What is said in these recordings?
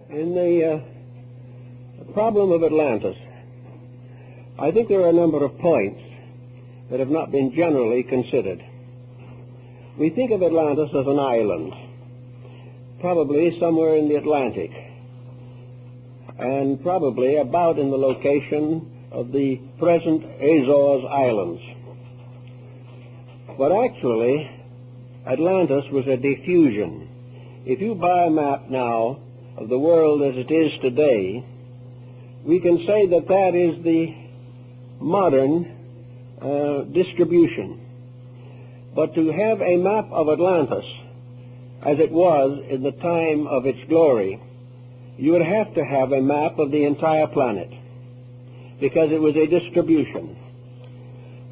In the problem of Atlantis, I think there are a number of points that have not been generally considered. We think of Atlantis as an island, probably somewhere in the Atlantic, and probably about in the location of the present Azores Islands. But actually, Atlantis was a diffusion. If you buy a map now of the world as it is today, we can say that that is the modern distribution. But to have a map of Atlantis as it was in the time of its glory, you would have to have a map of the entire planet, because it was a distribution.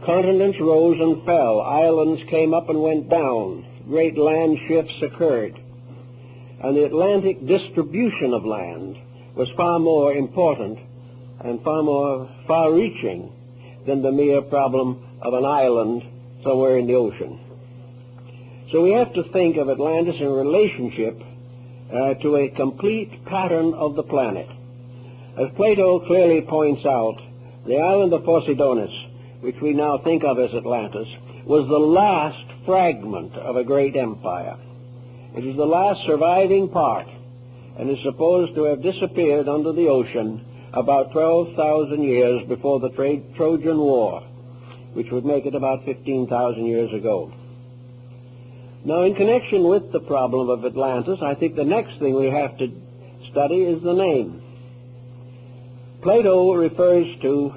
Continents rose and fell, islands came up and went down, great land shifts occurred, and the Atlantic distribution of land was far more important and far more far-reaching than the mere problem of an island somewhere in the ocean. So we have to think of Atlantis in relationship to a complete pattern of the planet. As Plato clearly points out, the island of Poseidonis, which we now think of as Atlantis, was the last fragment of a great empire. It is the last surviving part, and is supposed to have disappeared under the ocean about 12,000 years before the Trojan War, which would make it about 15,000 years ago. Now, in connection with the problem of Atlantis, I think the next thing we have to study is the name. Plato refers to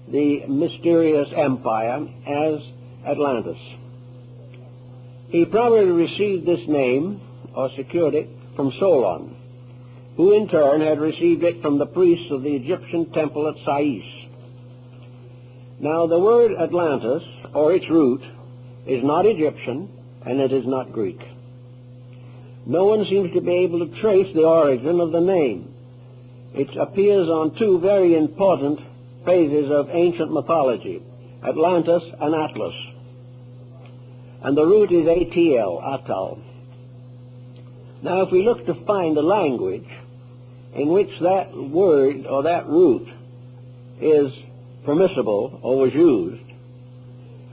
the mysterious empire as Atlantis. He probably received this name, or secured it, from Solon, who in turn had received it from the priests of the Egyptian temple at Sais. Now, the word Atlantis, or its root, is not Egyptian, and it is not Greek. No one seems to be able to trace the origin of the name. It appears on two very important phases of ancient mythology, Atlantis and Atlas. And the root is ATL, Atal. Now, if we look to find a language in which that word or that root is permissible or was used,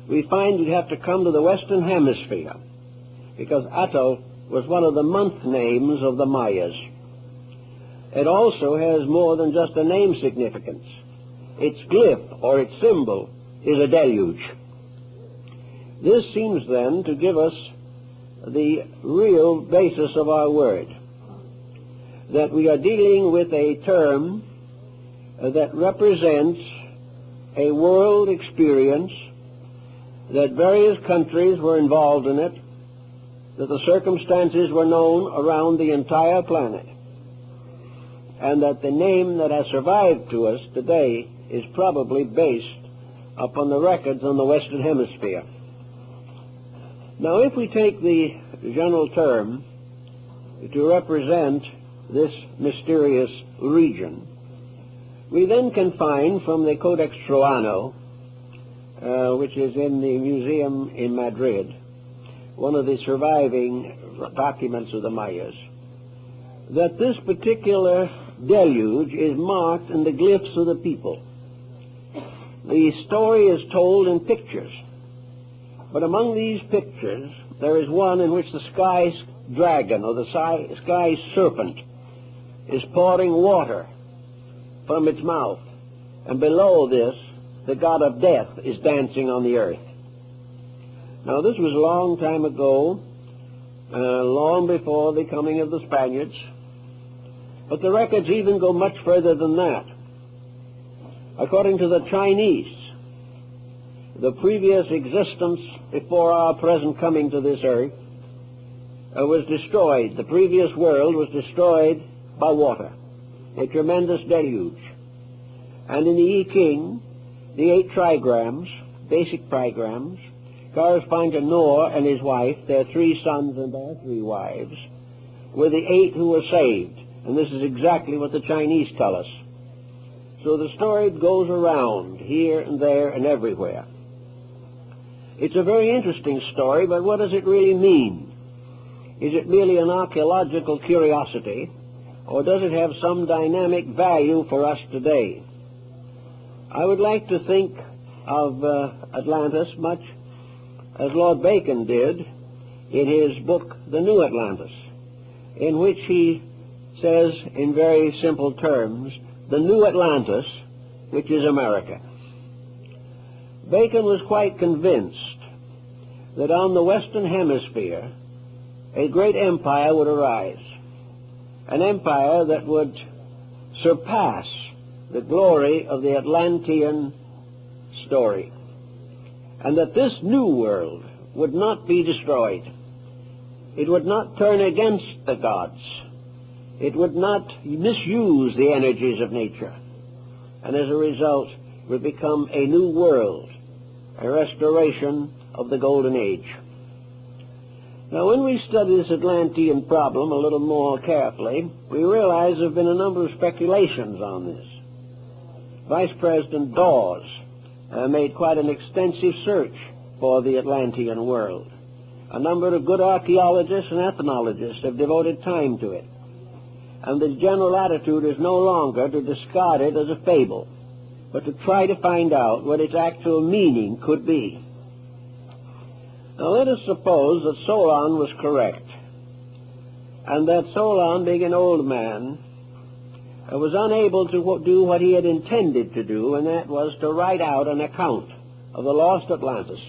we find we have to come to the Western Hemisphere, because Atal was one of the month names of the Mayas. It also has more than just a name significance. Its glyph, or its symbol, is a deluge. This seems then to give us the real basis of our word, that we are dealing with a term that represents a world experience, that various countries were involved in it, that the circumstances were known around the entire planet, and that the name that has survived to us today is probably based upon the records on the Western Hemisphere. Now, if we take the general term to represent this mysterious region, we then can find from the Codex Troano, which is in the museum in Madrid, one of the surviving documents of the Mayas, that this particular deluge is marked in the glyphs of the people. The story is told in pictures, but among these pictures there is one in which the sky dragon, or the sky serpent, is pouring water from its mouth, and below this the god of death is dancing on the earth. Now, this was a long time ago, long before the coming of the Spaniards, but the records even go much further than that. According to the Chinese, the previous existence before our present coming to this earth was destroyed. The previous world was destroyed by water, a tremendous deluge. And in the I Ching, the 8 trigrams, basic trigrams, correspond to Noah and his wife, their 3 sons and their 3 wives, were the 8 who were saved. And this is exactly what the Chinese tell us. So the story goes around here and there and everywhere. It's a very interesting story, but what does it really mean? Is it merely an archaeological curiosity, or does it have some dynamic value for us today? I would like to think of Atlantis much as Lord Bacon did in his book, The New Atlantis, in which he says in very simple terms, the new Atlantis, which is America. Bacon was quite convinced that on the Western Hemisphere a great empire would arise, an empire that would surpass the glory of the Atlantean story, and that this new world would not be destroyed. It would not turn against the gods. It would not misuse the energies of nature, and as a result would become a new world, a restoration of the Golden Age. Now, when we study this Atlantean problem a little more carefully, we realize there have been a number of speculations on this. Vice President Dawes made quite an extensive search for the Atlantean world. A number of good archaeologists and ethnologists have devoted time to it. And the general attitude is no longer to discard it as a fable, but to try to find out what its actual meaning could be. Now let us suppose that Solon was correct, and that Solon, being an old man, was unable to do what he had intended to do, and that was to write out an account of the lost Atlantis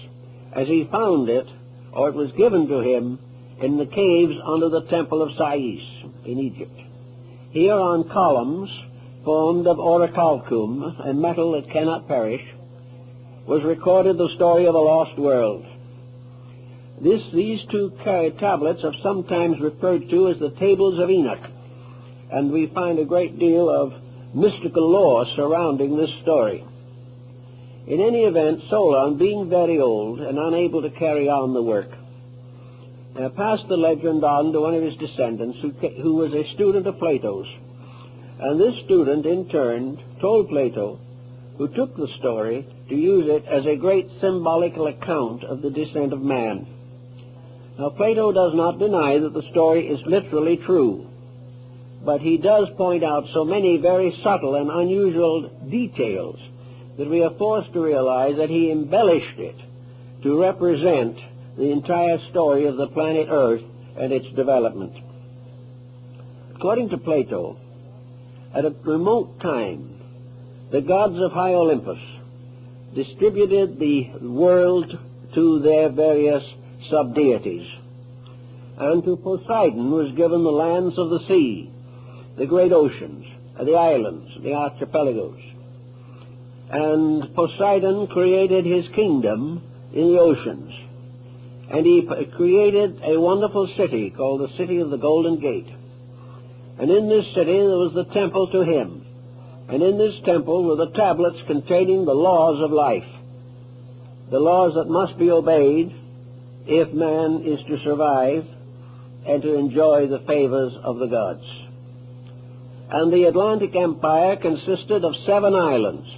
as he found it, or it was given to him, in the caves under the Temple of Sais in Egypt. Here on columns formed of orichalcum and metal that cannot perish was recorded the story of a lost world. These two tablets are sometimes referred to as the Tables of Enoch, and we find a great deal of mystical lore surrounding this story. In any event, Solon, being very old and unable to carry on the work, passed the legend on to one of his descendants who was a student of Plato's. And this student, in turn, told Plato, who took the story, to use it as a great symbolical account of the descent of man. Now, Plato does not deny that the story is literally true, but he does point out so many very subtle and unusual details that we are forced to realize that he embellished it to represent the entire story of the planet Earth and its development. According to Plato, at a remote time, the gods of high Olympus distributed the world to their various sub-deities, and to Poseidon was given the lands of the sea, the great oceans, the islands, the archipelagos. And Poseidon created his kingdom in the oceans, and he created a wonderful city called the City of the Golden Gate. And in this city there was the temple to him, and in this temple were the tablets containing the laws of life, the laws that must be obeyed if man is to survive and to enjoy the favors of the gods. And the Atlantic Empire consisted of 7 islands.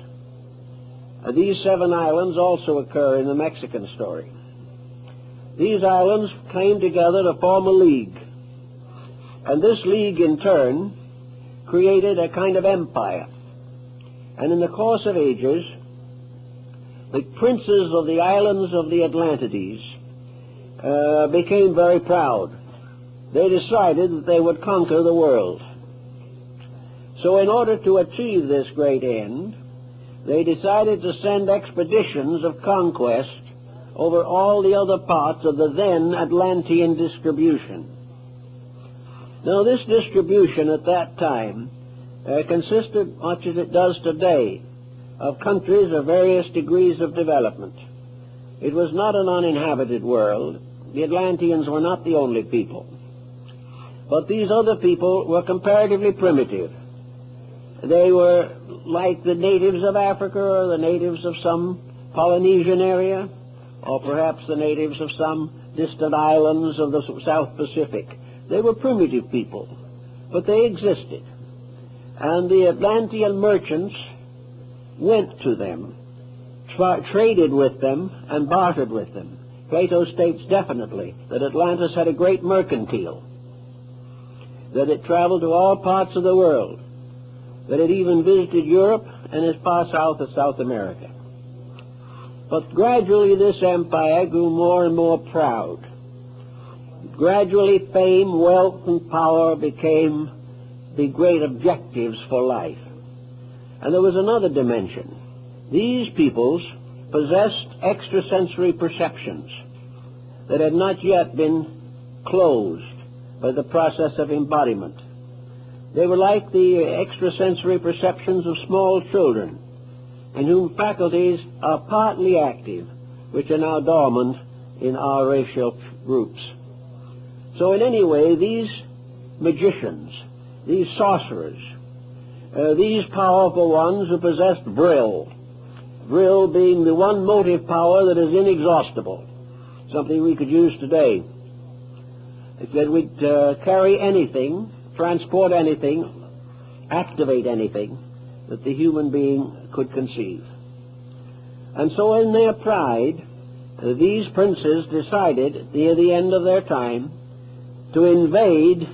These 7 islands also occur in the Mexican story. These islands came together to form a league, and this league in turn created a kind of empire. And in the course of ages, the princes of the islands of the Atlantides became very proud. They decided that they would conquer the world. So in order to achieve this great end, they decided to send expeditions of conquest over all the other parts of the then Atlantean distribution. Now, this distribution at that time consisted, much as it does today, of countries of various degrees of development. It was not an uninhabited world. The Atlanteans were not the only people. But these other people were comparatively primitive. They were like the natives of Africa, or the natives of some Polynesian area, or perhaps the natives of some distant islands of the South Pacific. They were primitive people, but they existed. And the Atlantean merchants went to them, traded with them, and bartered with them. Plato states definitely that Atlantis had a great mercantile. that it traveled to all parts of the world, that it even visited Europe and as far south as South America. But gradually this empire grew more and more proud. Gradually fame, wealth, and power became the great objectives for life. And there was another dimension. These peoples possessed extrasensory perceptions that had not yet been closed by the process of embodiment. They were like the extrasensory perceptions of small children, in whom faculties are partly active, which are now dormant in our racial groups. So in any way, these magicians, these sorcerers, these powerful ones who possessed vril being the one motive power that is inexhaustible, something we could use today, that would carry anything, transport anything, activate anything that the human being could conceive. And so in their pride, these princes decided near the end of their time to invade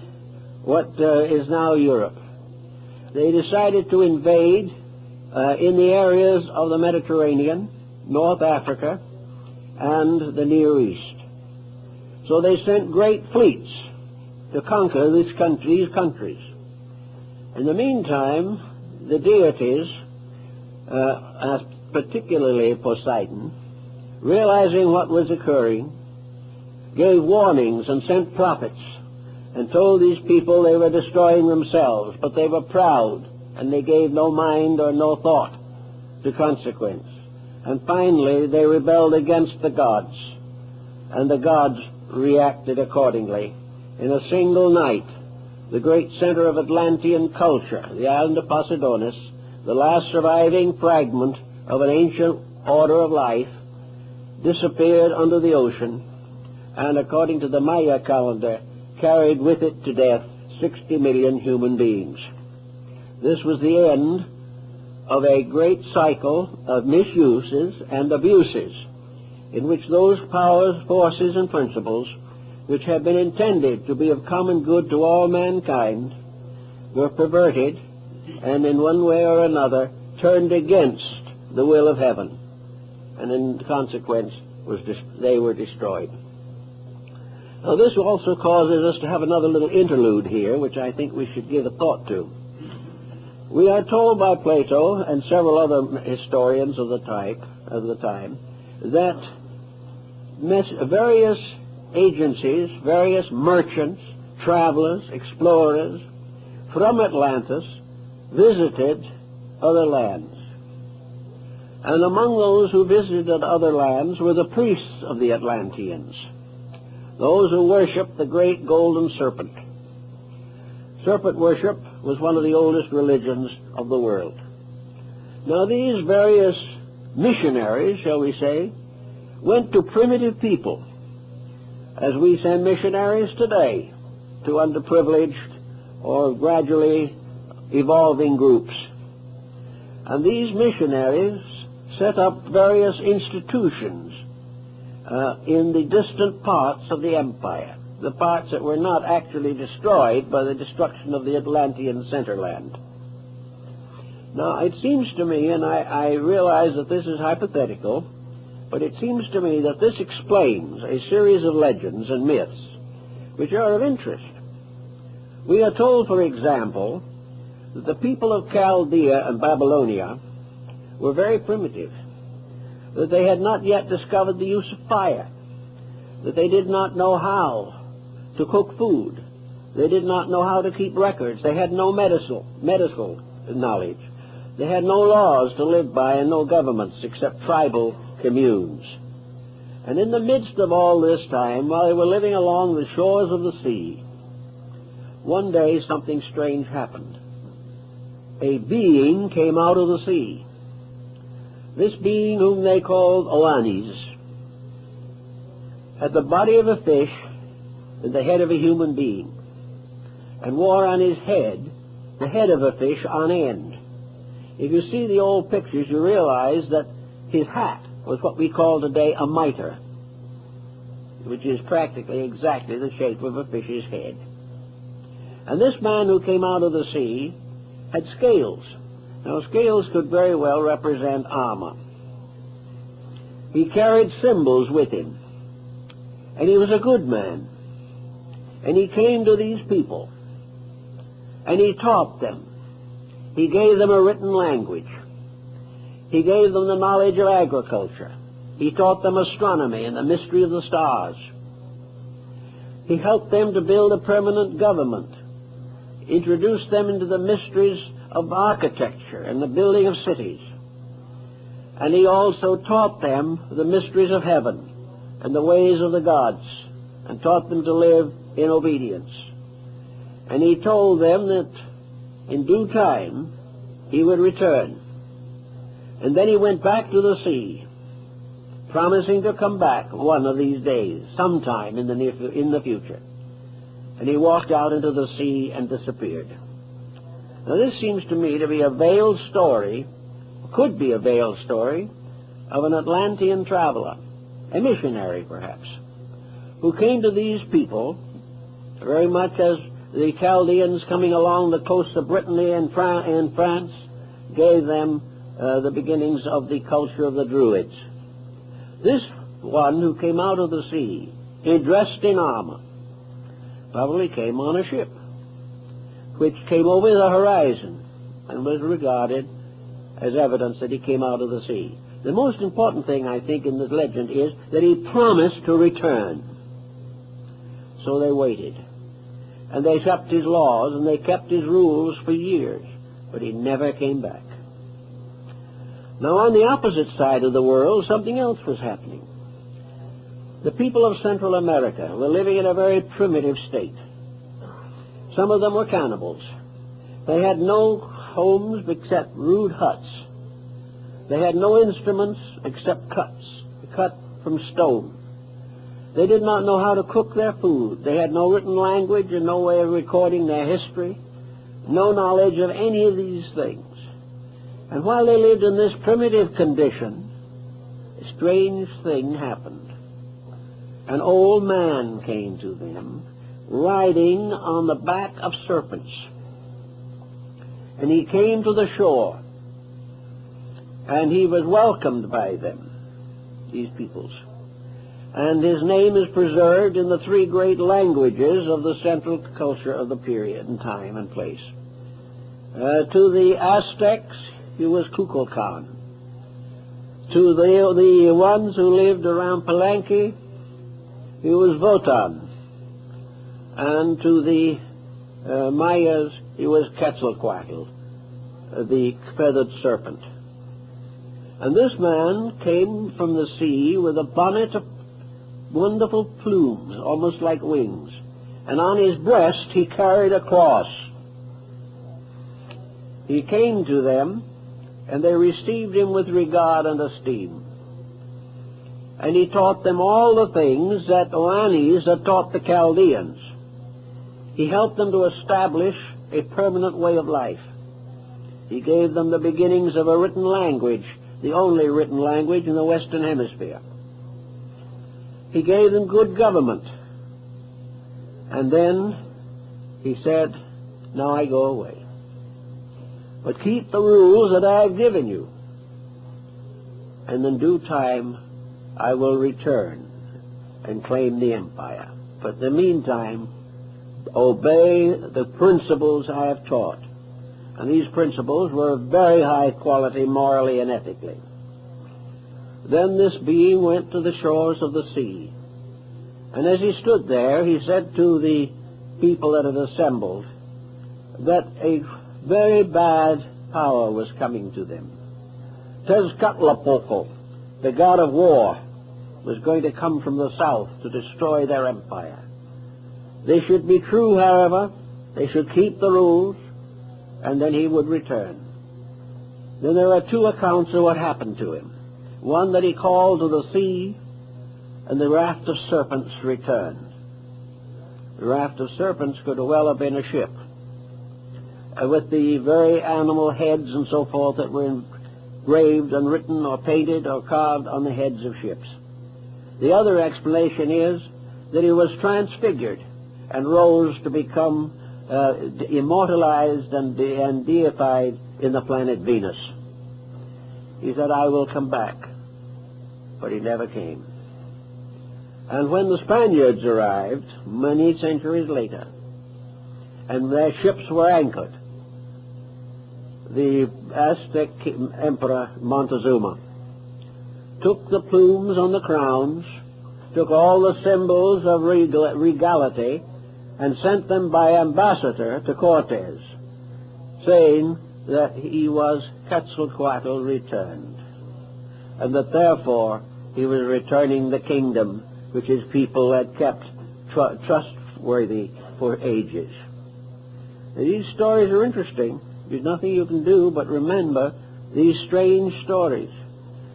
what is now Europe. They decided to invade in the areas of the Mediterranean, North Africa, and the Near East. So they sent great fleets to conquer these countries. In the meantime, the deities, particularly Poseidon, realizing what was occurring, gave warnings and sent prophets and told these people they were destroying themselves, but they were proud and they gave no mind or no thought to consequence. And finally they rebelled against the gods, and the gods reacted accordingly. In a single night, the great center of Atlantean culture, the island of Poseidonis, the last surviving fragment of an ancient order of life, disappeared under the ocean, and according to the Maya calendar, carried with it to death 60 million human beings. This was the end of a great cycle of misuses and abuses in which those powers, forces, and principles which had been intended to be of common good to all mankind were perverted and in one way or another turned against the will of heaven, and in consequence they were destroyed. Now this also causes us to have another little interlude here, which I think we should give a thought to. We are told by Plato and several other historians of the time that various agencies, various merchants, travelers, explorers from Atlantis visited other lands. And among those who visited other lands were the priests of the Atlanteans, those who worshipped the great golden serpent. Serpent worship was one of the oldest religions of the world. Now these various missionaries, shall we say, went to primitive people, as we send missionaries today to underprivileged or gradually evolving groups. And these missionaries set up various institutions in the distant parts of the empire, the parts that were not actually destroyed by the destruction of the Atlantean centerland. Now, it seems to me, and I realize that this is hypothetical, but it seems to me that this explains a series of legends and myths which are of interest. We are told, for example, that the people of Chaldea and Babylonia were very primitive, that they had not yet discovered the use of fire, that they did not know how to cook food, they did not know how to keep records, they had no medical knowledge, they had no laws to live by and no governments except tribal communes. And in the midst of all this time, while they were living along the shores of the sea, one day something strange happened. A being came out of the sea. This being, whom they called Oannes, had the body of a fish and the head of a human being, and wore on his head the head of a fish on end. If you see the old pictures, you realize that his hat was what we call today a mitre, which is practically exactly the shape of a fish's head. And this man who came out of the sea had scales. Now, scales could very well represent armor. He carried symbols with him, and he was a good man. And he came to these people, and he taught them. He gave them a written language. He gave them the knowledge of agriculture. He taught them astronomy and the mystery of the stars. He helped them to build a permanent government, introduced them into the mysteries of architecture and the building of cities. And he also taught them the mysteries of heaven and the ways of the gods, and taught them to live in obedience. And he told them that in due time he would return. And then he went back to the sea, promising to come back one of these days, sometime in the future. And he walked out into the sea and disappeared. Now this seems to me to be a veiled story, could be a veiled story, of an Atlantean traveler, a missionary perhaps, who came to these people very much as the Chaldeans coming along the coast of Brittany and France gave them the beginnings of the culture of the Druids. This one who came out of the sea, he dressed in armor, probably came on a ship, which came over the horizon and was regarded as evidence that he came out of the sea. The most important thing, I think, in this legend is that he promised to return. So they waited. And they kept his laws and they kept his rules for years, but he never came back. Now, on the opposite side of the world, something else was happening. The people of Central America were living in a very primitive state. Some of them were cannibals. They had no homes except rude huts. They had no instruments except cut from stone. They did not know how to cook their food. They had no written language and no way of recording their history, no knowledge of any of these things. And while they lived in this primitive condition, a strange thing happened. An old man came to them, riding on the back of serpents. And he came to the shore, and he was welcomed by them, these peoples. And his name is preserved in the three great languages of the central culture of the period and time and place. To the Aztecs, he was Kukulkan. To the ones who lived around Palenque, he was Wotan. And to the Mayas, he was Quetzalcoatl, the feathered serpent. And this man came from the sea with a bonnet of wonderful plumes, almost like wings. And on his breast he carried a cross. He came to them, and they received him with regard and esteem. And he taught them all the things that Atlantis had taught the Chaldeans. He helped them to establish a permanent way of life. He gave them the beginnings of a written language, the only written language in the Western Hemisphere. He gave them good government. And then he said, now I go away. But keep the rules that I have given you. And in due time, I will return and claim the empire. But in the meantime, obey the principles I have taught. And these principles were of very high quality morally and ethically. Then this being went to the shores of the sea. And as he stood there, he said to the people that had assembled that a very bad power was coming to them. Tezcatlipoca, the god of war, was going to come from the south to destroy their empire. They should be true, however. They should keep the rules, and then he would return. Then there are two accounts of what happened to him. One that he called to the sea, and the raft of serpents returned. The raft of serpents could well have been a ship, with the very animal heads and so forth that were engraved and written or painted or carved on the heads of ships. The other explanation is that he was transfigured and rose to become immortalized and deified in the planet Venus. He said, I will come back. But he never came. And when the Spaniards arrived, many centuries later, and their ships were anchored, the Aztec Emperor Montezuma took the plumes on the crowns, took all the symbols of regality, and sent them by ambassador to Cortes, saying that he was Quetzalcoatl returned, and that therefore he was returning the kingdom which his people had kept trustworthy for ages. Now, these stories are interesting. There's nothing you can do but remember these strange stories.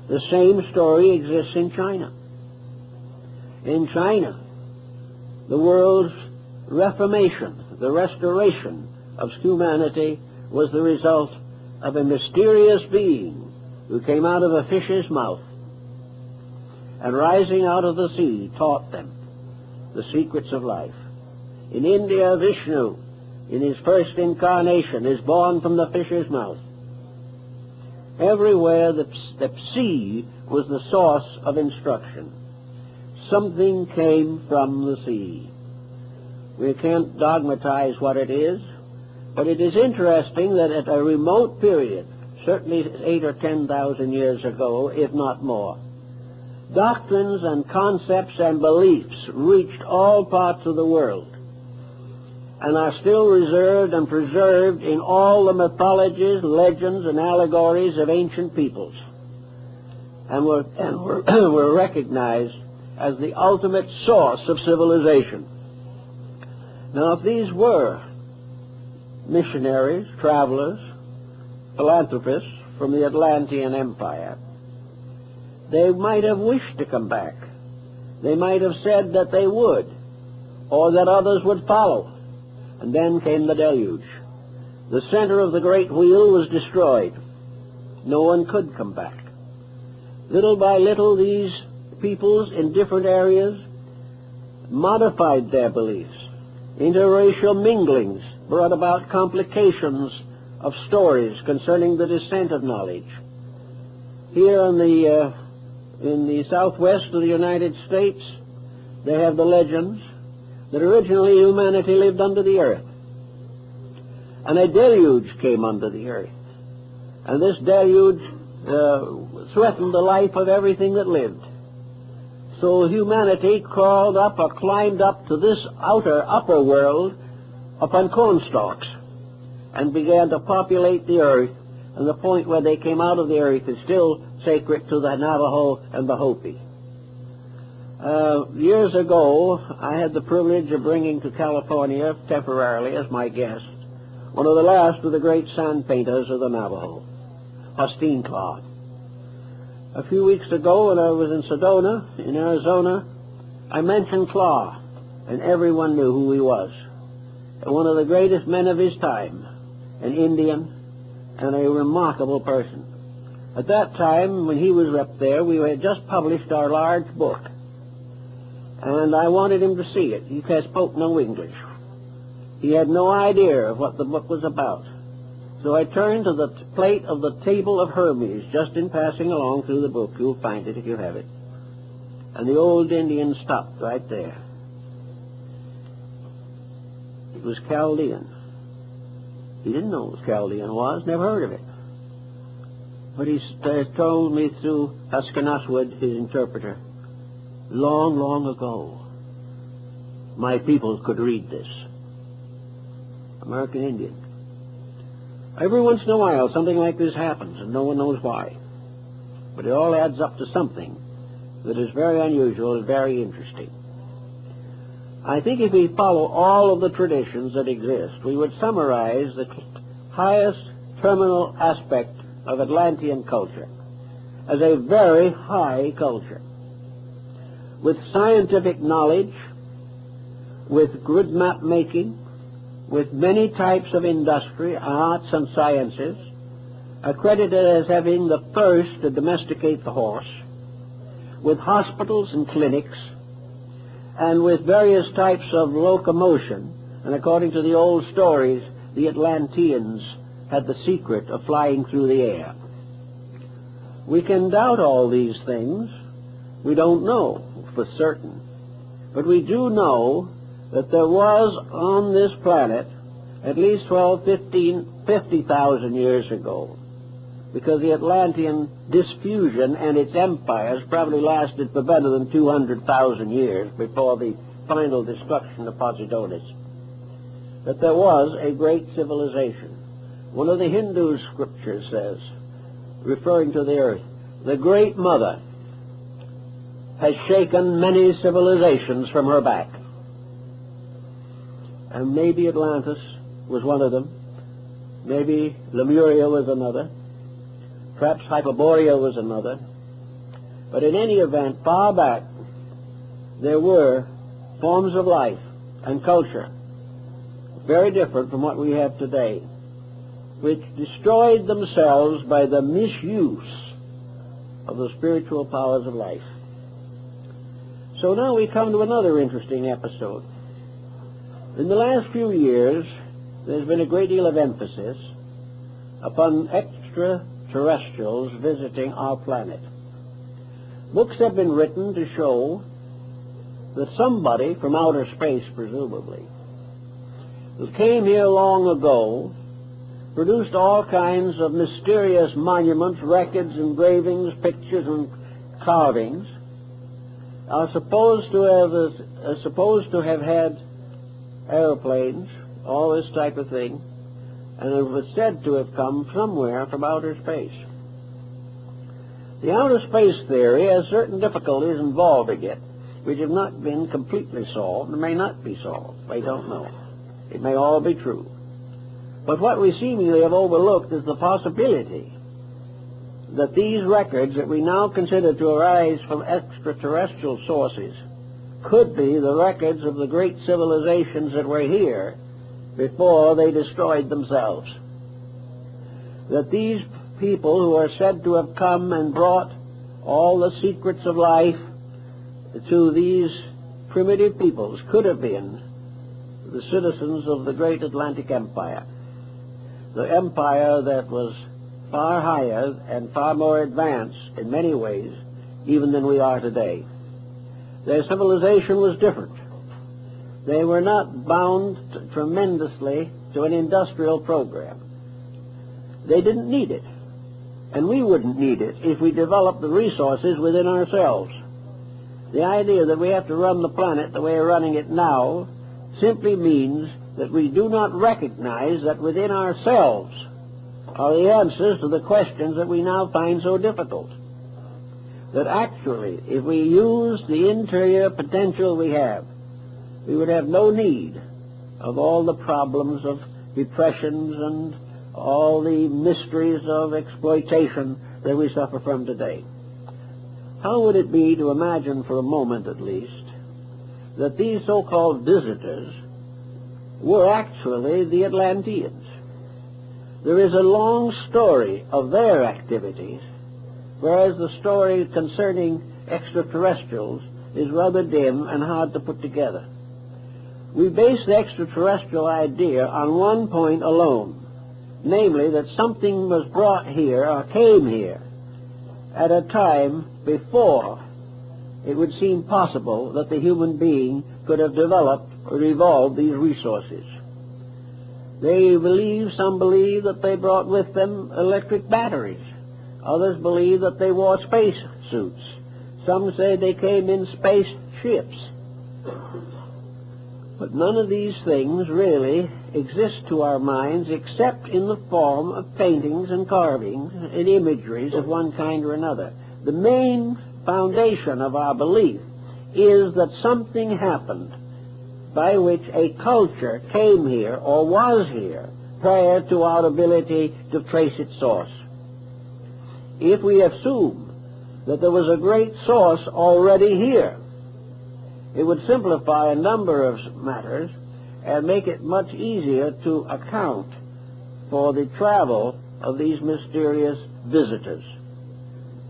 The same story exists in China. In China, the world's reformation, the restoration of humanity, was the result of a mysterious being who came out of a fish's mouth and, rising out of the sea, taught them the secrets of life. In India, Vishnu, in his first incarnation, is born from the fish's mouth. Everywhere the sea was the source of instruction. Something came from the sea. We can't dogmatize what it is, but it is interesting that at a remote period, certainly 8,000 or 10,000 years ago, if not more, doctrines and concepts and beliefs reached all parts of the world and are still reserved and preserved in all the mythologies, legends, and allegories of ancient peoples, and were recognized as the ultimate source of civilization. Now, if these were missionaries, travelers, philanthropists from the Atlantean Empire, they might have wished to come back. They might have said that they would, or that others would follow. And then came the deluge. The center of the great wheel was destroyed. No one could come back. Little by little, these peoples in different areas modified their beliefs. Interracial minglings brought about complications of stories concerning the descent of knowledge. Here in the southwest of the United States, they have the legends that originally humanity lived under the earth, and a deluge came under the earth, and this deluge threatened the life of everything that lived. So humanity crawled up or climbed up to this upper world upon cornstalks and began to populate the earth, and the point where they came out of the earth is still sacred to the Navajo and the Hopi. Years ago, I had the privilege of bringing to California temporarily as my guest one of the last of the great sand painters of the Navajo, Hosteen Claw. A few weeks ago, when I was in Sedona, in Arizona, I mentioned Claw, and everyone knew who he was. One of the greatest men of his time, an Indian, and a remarkable person. At that time, when he was up there, we had just published our large book, and I wanted him to see it. He spoke no English. He had no idea of what the book was about. So I turned to the plate of the Table of Hermes, just in passing along through the book. You'll find it if you have it. And the old Indian stopped right there. It was Chaldean. He didn't know what Chaldean was, never heard of it. But he told me through Huskanaswood, his interpreter, long, long ago, my people could read this. American Indian. Every once in a while, something like this happens, and no one knows why. But it all adds up to something that is very unusual and very interesting. I think if we follow all of the traditions that exist, we would summarize the highest terminal aspect of Atlantean culture as a very high culture, with scientific knowledge, with good map making, with many types of industry, arts and sciences, accredited as having the first to domesticate the horse, with hospitals and clinics, and with various types of locomotion And according to the old stories, the Atlanteans had the secret of flying through the air. We can doubt all these things. We don't know for certain. But we do know that there was on this planet at least 12, 15, 50,000 years ago, because the Atlantean diffusion and its empires probably lasted for better than 200,000 years before the final destruction of Posidonis, that there was a great civilization. One of the Hindu scriptures says, referring to the earth, the Great Mother has shaken many civilizations from her back. And maybe Atlantis was one of them. Maybe Lemuria was another. Perhaps Hyperborea was another. But in any event, far back, there were forms of life and culture very different from what we have today, which destroyed themselves by the misuse of the spiritual powers of life. So now we come to another interesting episode. In the last few years, there's been a great deal of emphasis upon extraterrestrials visiting our planet. Books have been written to show that somebody from outer space, presumably, who came here long ago, produced all kinds of mysterious monuments, records, engravings, pictures, and carvings, are supposed to have had airplanes, all this type of thing, and it was said to have come somewhere from outer space. The outer space theory has certain difficulties involving it, which have not been completely solved and may not be solved. We don't know. It may all be true. But what we seemingly have overlooked is the possibility that these records that we now consider to arise from extraterrestrial sources could be the records of the great civilizations that were here before they destroyed themselves. That these people who are said to have come and brought all the secrets of life to these primitive peoples could have been the citizens of the great Atlantic Empire, the empire that was far higher and far more advanced in many ways even than we are today. Their civilization was different. They were not bound tremendously to an industrial program. They didn't need it, and we wouldn't need it if we developed the resources within ourselves. The idea that we have to run the planet the way we're running it now simply means that we do not recognize that within ourselves are the answers to the questions that we now find so difficult. That actually, if we use the interior potential we have, we would have no need of all the problems of depressions and all the mysteries of exploitation that we suffer from today. How would it be to imagine for a moment at least that these so-called visitors were actually the Atlanteans? There is a long story of their activities, whereas the story concerning extraterrestrials is rather dim and hard to put together. We base the extraterrestrial idea on one point alone, namely that something was brought here or came here at a time before it would seem possible that the human being could have developed or evolved these resources. Some believe that they brought with them electric batteries. Others believe that they wore space suits. Some say they came in space ships. But none of these things really exist to our minds except in the form of paintings and carvings and imageries of one kind or another. The main foundation of our belief is that something happened by which a culture came here or was here prior to our ability to trace its source. If we assume that there was a great source already here, it would simplify a number of matters and make it much easier to account for the travel of these mysterious visitors.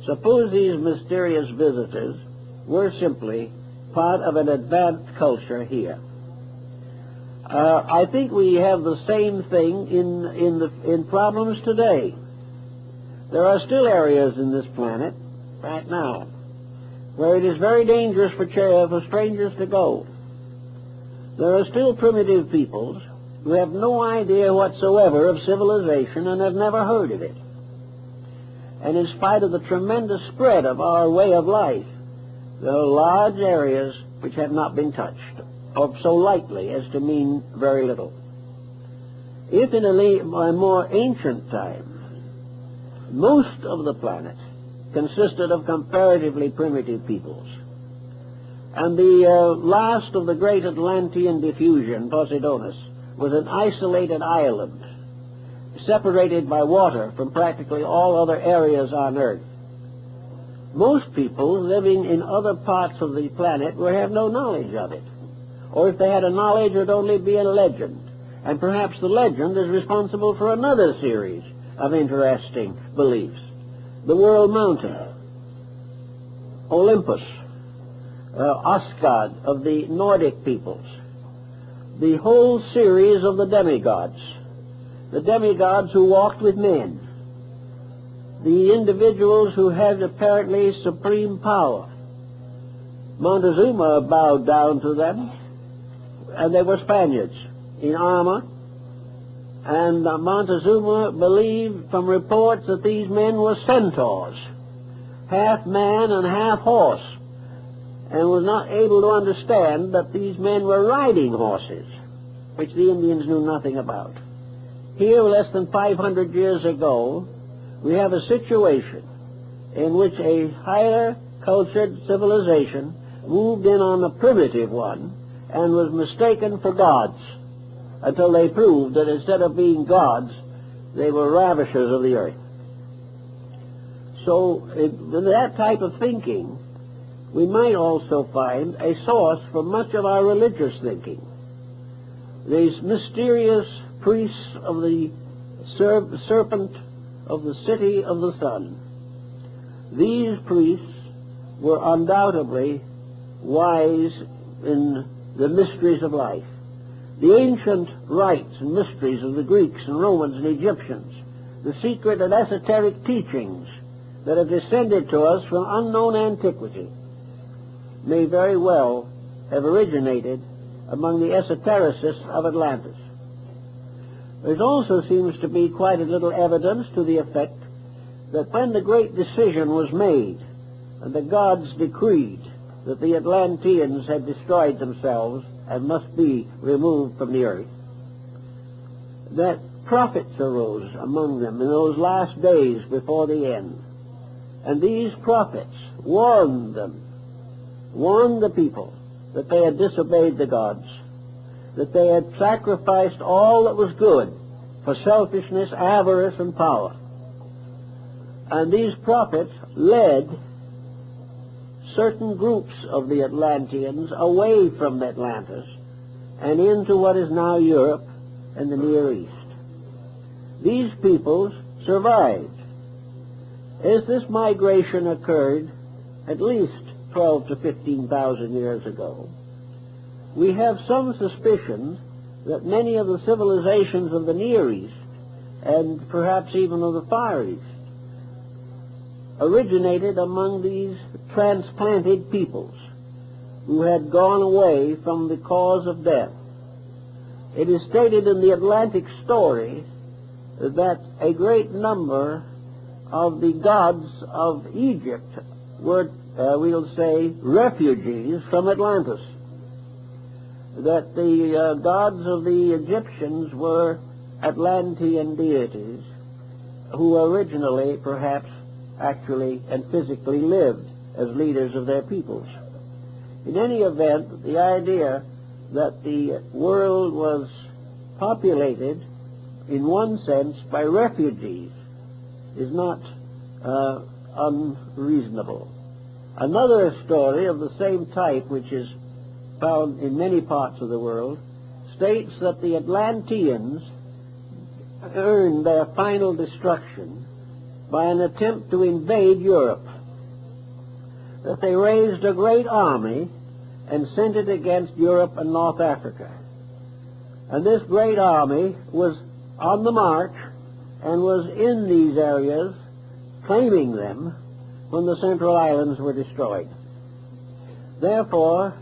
Suppose these mysterious visitors were simply part of an advanced culture here. I think we have the same thing in problems today. There are still areas in this planet right now where it is very dangerous for strangers to go. There are still primitive peoples who have no idea whatsoever of civilization and have never heard of it. And in spite of the tremendous spread of our way of life, there are large areas which have not been touched, or so lightly as to mean very little. If in a more ancient time, most of the planet consisted of comparatively primitive peoples, and the last of the great Atlantean diffusion, Poseidonus, was an isolated island, separated by water from practically all other areas on Earth. Most people living in other parts of the planet would have no knowledge of it, or if they had a knowledge, it would only be a legend, and perhaps the legend is responsible for another series of interesting beliefs. The World Mountain, Olympus, Asgard of the Nordic peoples, the whole series of the demigods who walked with men, the individuals who had apparently supreme power. Montezuma bowed down to them, and they were Spaniards in armor, and Montezuma believed from reports that these men were centaurs, half man and half horse, and was not able to understand that these men were riding horses, which the Indians knew nothing about. Here, less than 500 years ago, we have a situation in which a higher cultured civilization moved in on the primitive one and was mistaken for gods, until they proved that instead of being gods, they were ravishers of the earth. So in that type of thinking, we might also find a source for much of our religious thinking. These mysterious priests of the serpent of the city of the sun. These priests were undoubtedly wise in the mysteries of life. The ancient rites and mysteries of the Greeks and Romans and Egyptians, the secret and esoteric teachings that have descended to us from unknown antiquity, may very well have originated among the esotericists of Atlantis. There also seems to be quite a little evidence to the effect that when the great decision was made and the gods decreed that the Atlanteans had destroyed themselves and must be removed from the earth, that prophets arose among them in those last days before the end. And these prophets warned the people that they had disobeyed the gods, that they had sacrificed all that was good for selfishness, avarice, and power. And these prophets led certain groups of the Atlanteans away from Atlantis and into what is now Europe and the Near East. These peoples survived. As this migration occurred at least 12 to 15,000 years ago, we have some suspicion that many of the civilizations of the Near East, and perhaps even of the Far East, originated among these transplanted peoples who had gone away from the cause of death. It is stated in the Atlantic story that a great number of the gods of Egypt were, we'll say, refugees from Atlantis. That the gods of the Egyptians were Atlantean deities who originally, perhaps, actually and physically lived as leaders of their peoples. In any event, the idea that the world was populated, in one sense, by refugees is not unreasonable. Another story of the same type, which is found in many parts of the world, states that the Atlanteans earned their final destruction by an attempt to invade Europe, that they raised a great army and sent it against Europe and North Africa. And this great army was on the march and was in these areas, claiming them, when the Central Islands were destroyed. Therefore,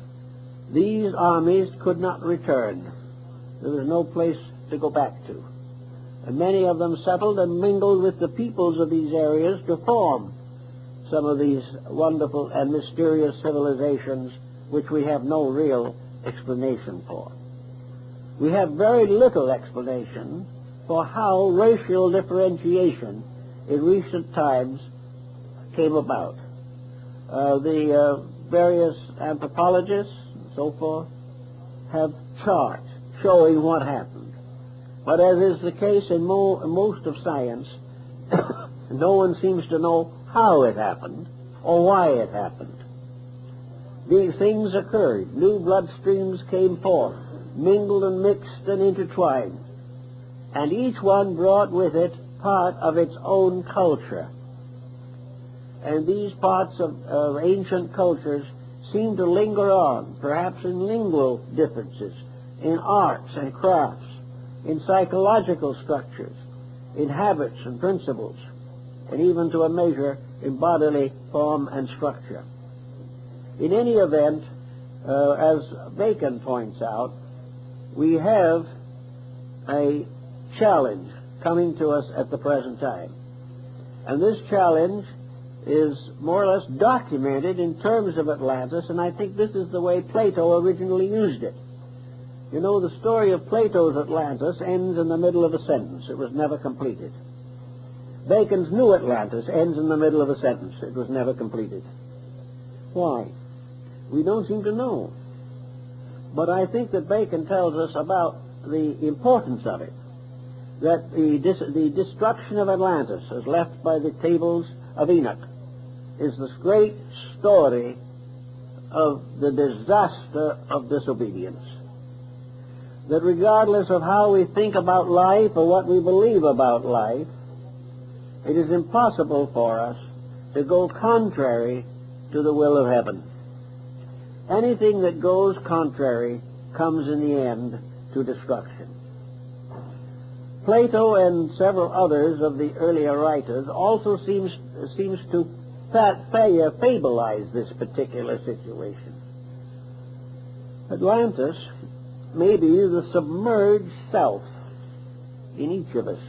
these armies could not return. There was no place to go back to. And many of them settled and mingled with the peoples of these areas to form some of these wonderful and mysterious civilizations which we have no real explanation for. We have very little explanation for how racial differentiation in recent times came about. The various anthropologists and so forth have charts showing what happened. But as is the case in most of science, no one seems to know how it happened or why it happened. These things occurred. New blood streams came forth, mingled and mixed and intertwined, and each one brought with it part of its own culture. And these parts of ancient cultures seem to linger on, perhaps in lingual differences, in arts and crafts, in psychological structures, in habits and principles, and even to a measure in bodily form and structure. In any event, as Bacon points out, we have a challenge coming to us at the present time. And this challenge is more or less documented in terms of Atlantis, and I think this is the way Plato originally used it. You know, the story of Plato's Atlantis ends in the middle of a sentence. It was never completed. Bacon's New Atlantis ends in the middle of a sentence. It was never completed. Why? We don't seem to know. But I think that Bacon tells us about the importance of it, that the destruction of Atlantis, as left by the tables of Enoch, is this great story of the disaster of disobedience. That regardless of how we think about life or what we believe about life, it is impossible for us to go contrary to the will of heaven. Anything that goes contrary comes in the end to destruction. Plato and several others of the earlier writers also seems to fabularize this particular situation. Atlantis may be the submerged self in each of us.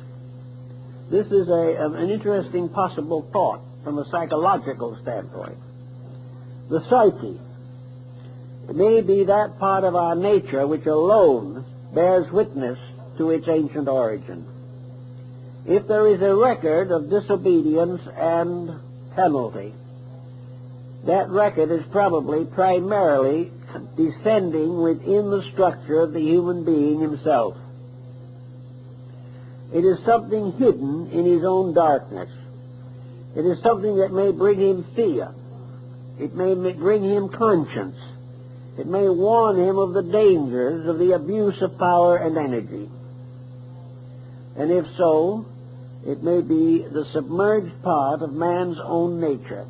This is an interesting possible thought from a psychological standpoint. The psyche may be that part of our nature which alone bears witness to its ancient origin. If there is a record of disobedience and penalty, that record is probably primarily descending within the structure of the human being himself. It is something hidden in his own darkness. It is something that may bring him fear. It may bring him conscience. It may warn him of the dangers of the abuse of power and energy. And if so, it may be the submerged part of man's own nature,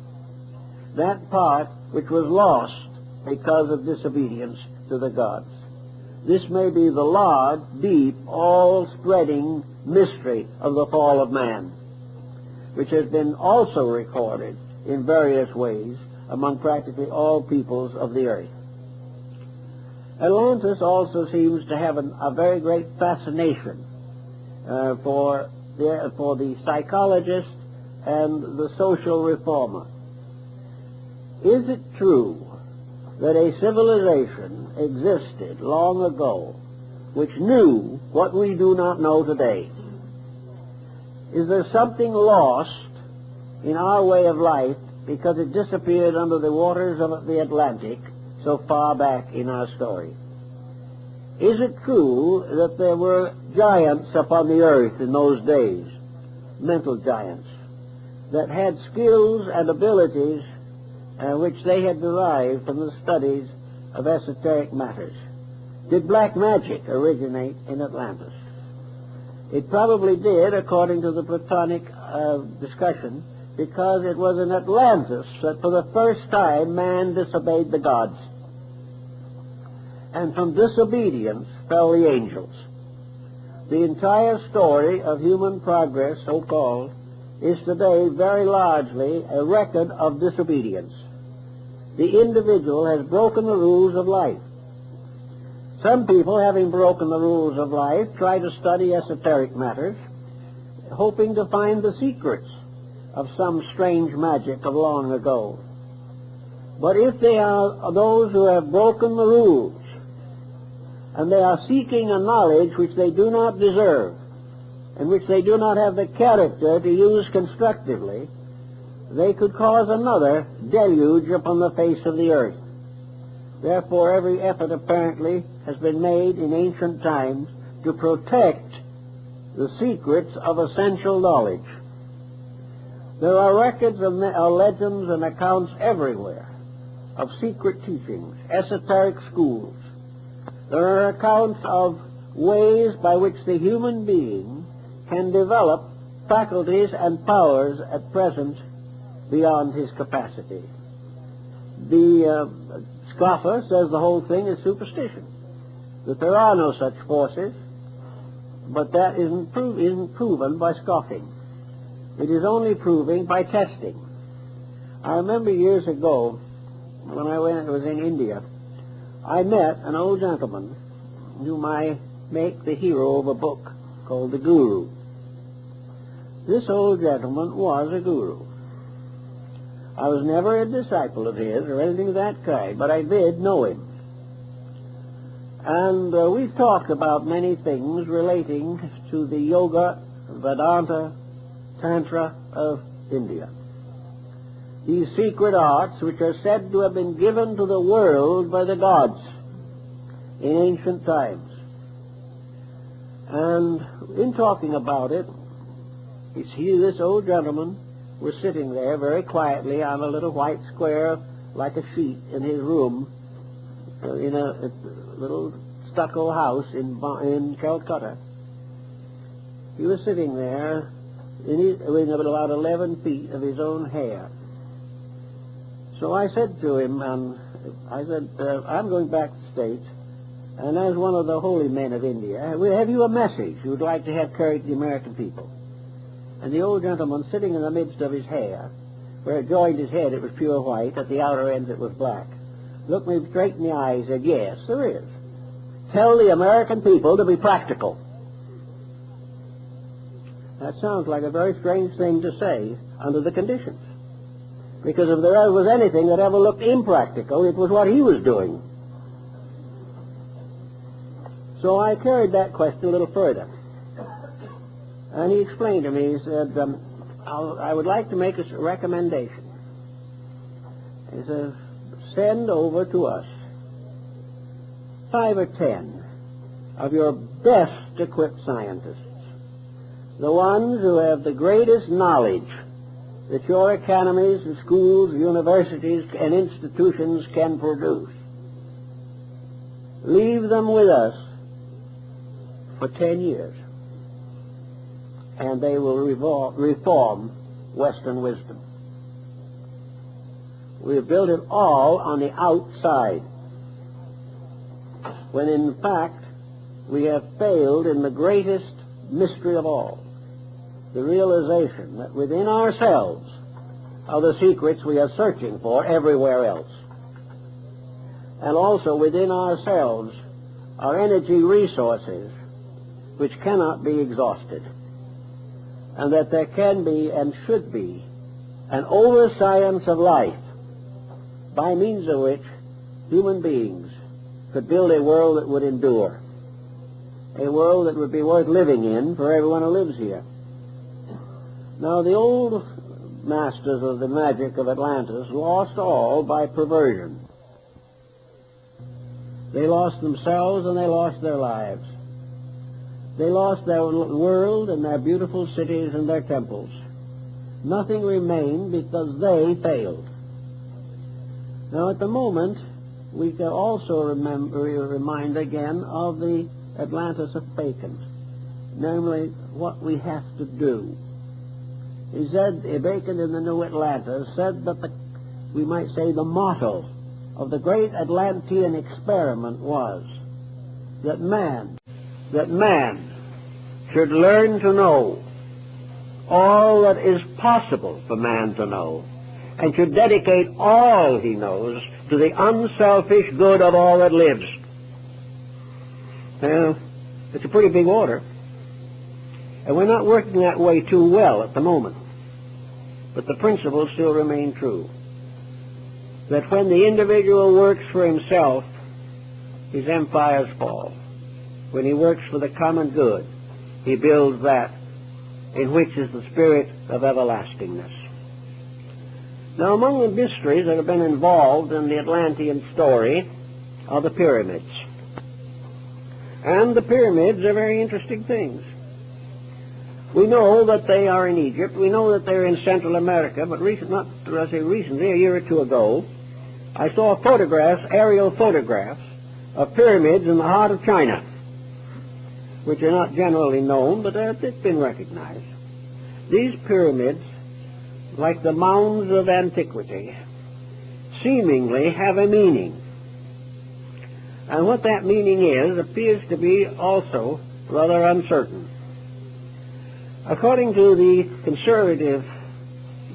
that part which was lost because of disobedience to the gods. This may be the large, deep, all-spreading mystery of the fall of man, which has been also recorded in various ways among practically all peoples of the earth. Atlantis also seems to have a very great fascination for the psychologist and the social reformer. Is it true that a civilization existed long ago which knew what we do not know today? Is there something lost in our way of life because it disappeared under the waters of the Atlantic so far back in our story? Is it true that there were giants upon the earth in those days, mental giants, that had skills and abilities which they had derived from the studies of esoteric matters? Did black magic originate in Atlantis? It probably did, according to the Platonic discussion, because it was in Atlantis that for the first time man disobeyed the gods. And from disobedience fell the angels. The entire story of human progress, so-called, is today very largely a record of disobedience. The individual has broken the rules of life. Some people, having broken the rules of life, try to study esoteric matters, hoping to find the secrets of some strange magic of long ago. But if they are those who have broken the rules, and they are seeking a knowledge which they do not deserve, and which they do not have the character to use constructively, they could cause another deluge upon the face of the earth. Therefore, every effort apparently has been made in ancient times to protect the secrets of essential knowledge. There are records of legends and accounts everywhere of secret teachings, esoteric schools. There are accounts of ways by which the human being can develop faculties and powers at present beyond his capacity. The scoffer says the whole thing is superstition, that there are no such forces, but that isn't proven by scoffing. It is only proving by testing. I remember years ago, when I was in India, I met an old gentleman whom I make the hero of a book called The Guru. This old gentleman was a guru. I was never a disciple of his or anything of that kind, but I did know him. And we've talked about many things relating to the Yoga, Vedanta, Tantra of India. These secret arts which are said to have been given to the world by the gods in ancient times. And in talking about it, this old gentleman was sitting there very quietly on a little white square like a sheet in his room in a little stucco house in Calcutta. He was sitting there in about 11 feet of his own hair. So I said to him, I'm going back to the States, and as one of the holy men of India, have you a message you would like to have carried to the American people? And the old gentleman, sitting in the midst of his hair, where it joined his head it was pure white, at the outer ends it was black, looked me straight in the eye and said, yes, there is. Tell the American people to be practical. That sounds like a very strange thing to say under the conditions. Because if there was anything that ever looked impractical, it was what he was doing. So I carried that question a little further. And he explained to me, he said, I would like to make a recommendation. He says, send over to us 5 or 10 of your best equipped scientists, the ones who have the greatest knowledge that your academies and schools, universities, and institutions can produce. Leave them with us for 10 years, and they will reform Western wisdom. We have built it all on the outside, when in fact we have failed in the greatest mystery of all, the realization that within ourselves are the secrets we are searching for everywhere else. And also within ourselves are energy resources which cannot be exhausted. And that there can be and should be an over-science of life by means of which human beings could build a world that would endure, a world that would be worth living in for everyone who lives here. Now, the old masters of the magic of Atlantis lost all by perversion. They lost themselves and they lost their lives. They lost their world and their beautiful cities and their temples. Nothing remained because they failed. Now, at the moment, we can also remind again of the Atlantis of Bacon, namely what we have to do. He said, Bacon in the New Atlantis said that we might say the motto of the great Atlantean experiment was that man should learn to know all that is possible for man to know, and should dedicate all he knows to the unselfish good of all that lives. It's a pretty big order, and we're not working that way too well at the moment. But the principles still remain true, that when the individual works for himself, his empires fall. When he works for the common good, he builds that in which is the spirit of everlastingness. Now, among the mysteries that have been involved in the Atlantean story are the pyramids. And the pyramids are very interesting things. We know that they are in Egypt. We know that they're in Central America, but recently, a year or two ago, I saw aerial photographs of pyramids in the heart of China, which are not generally known, but it's been recognized. These pyramids, like the mounds of antiquity, seemingly have a meaning. And what that meaning is appears to be also rather uncertain. According to the conservative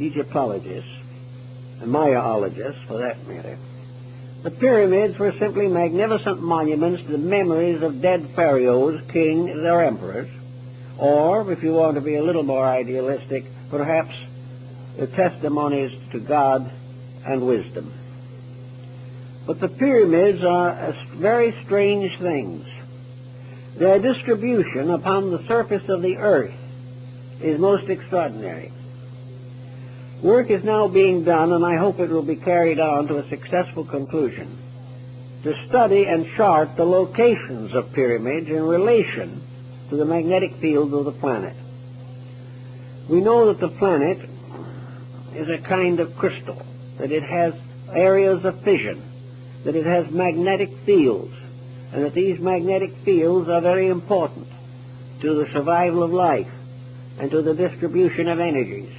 Egyptologists, and Mayaologists for that matter, the pyramids were simply magnificent monuments to the memories of dead pharaohs, kings, or emperors, or, if you want to be a little more idealistic, perhaps the testimonies to God and wisdom. But the pyramids are very strange things. Their distribution upon the surface of the earth is most extraordinary. Work is now being done, and I hope it will be carried on to a successful conclusion, to study and chart the locations of pyramids in relation to the magnetic field of the planet. We know that the planet is a kind of crystal, that it has areas of fission, that it has magnetic fields, and that these magnetic fields are very important to the survival of life and to the distribution of energies.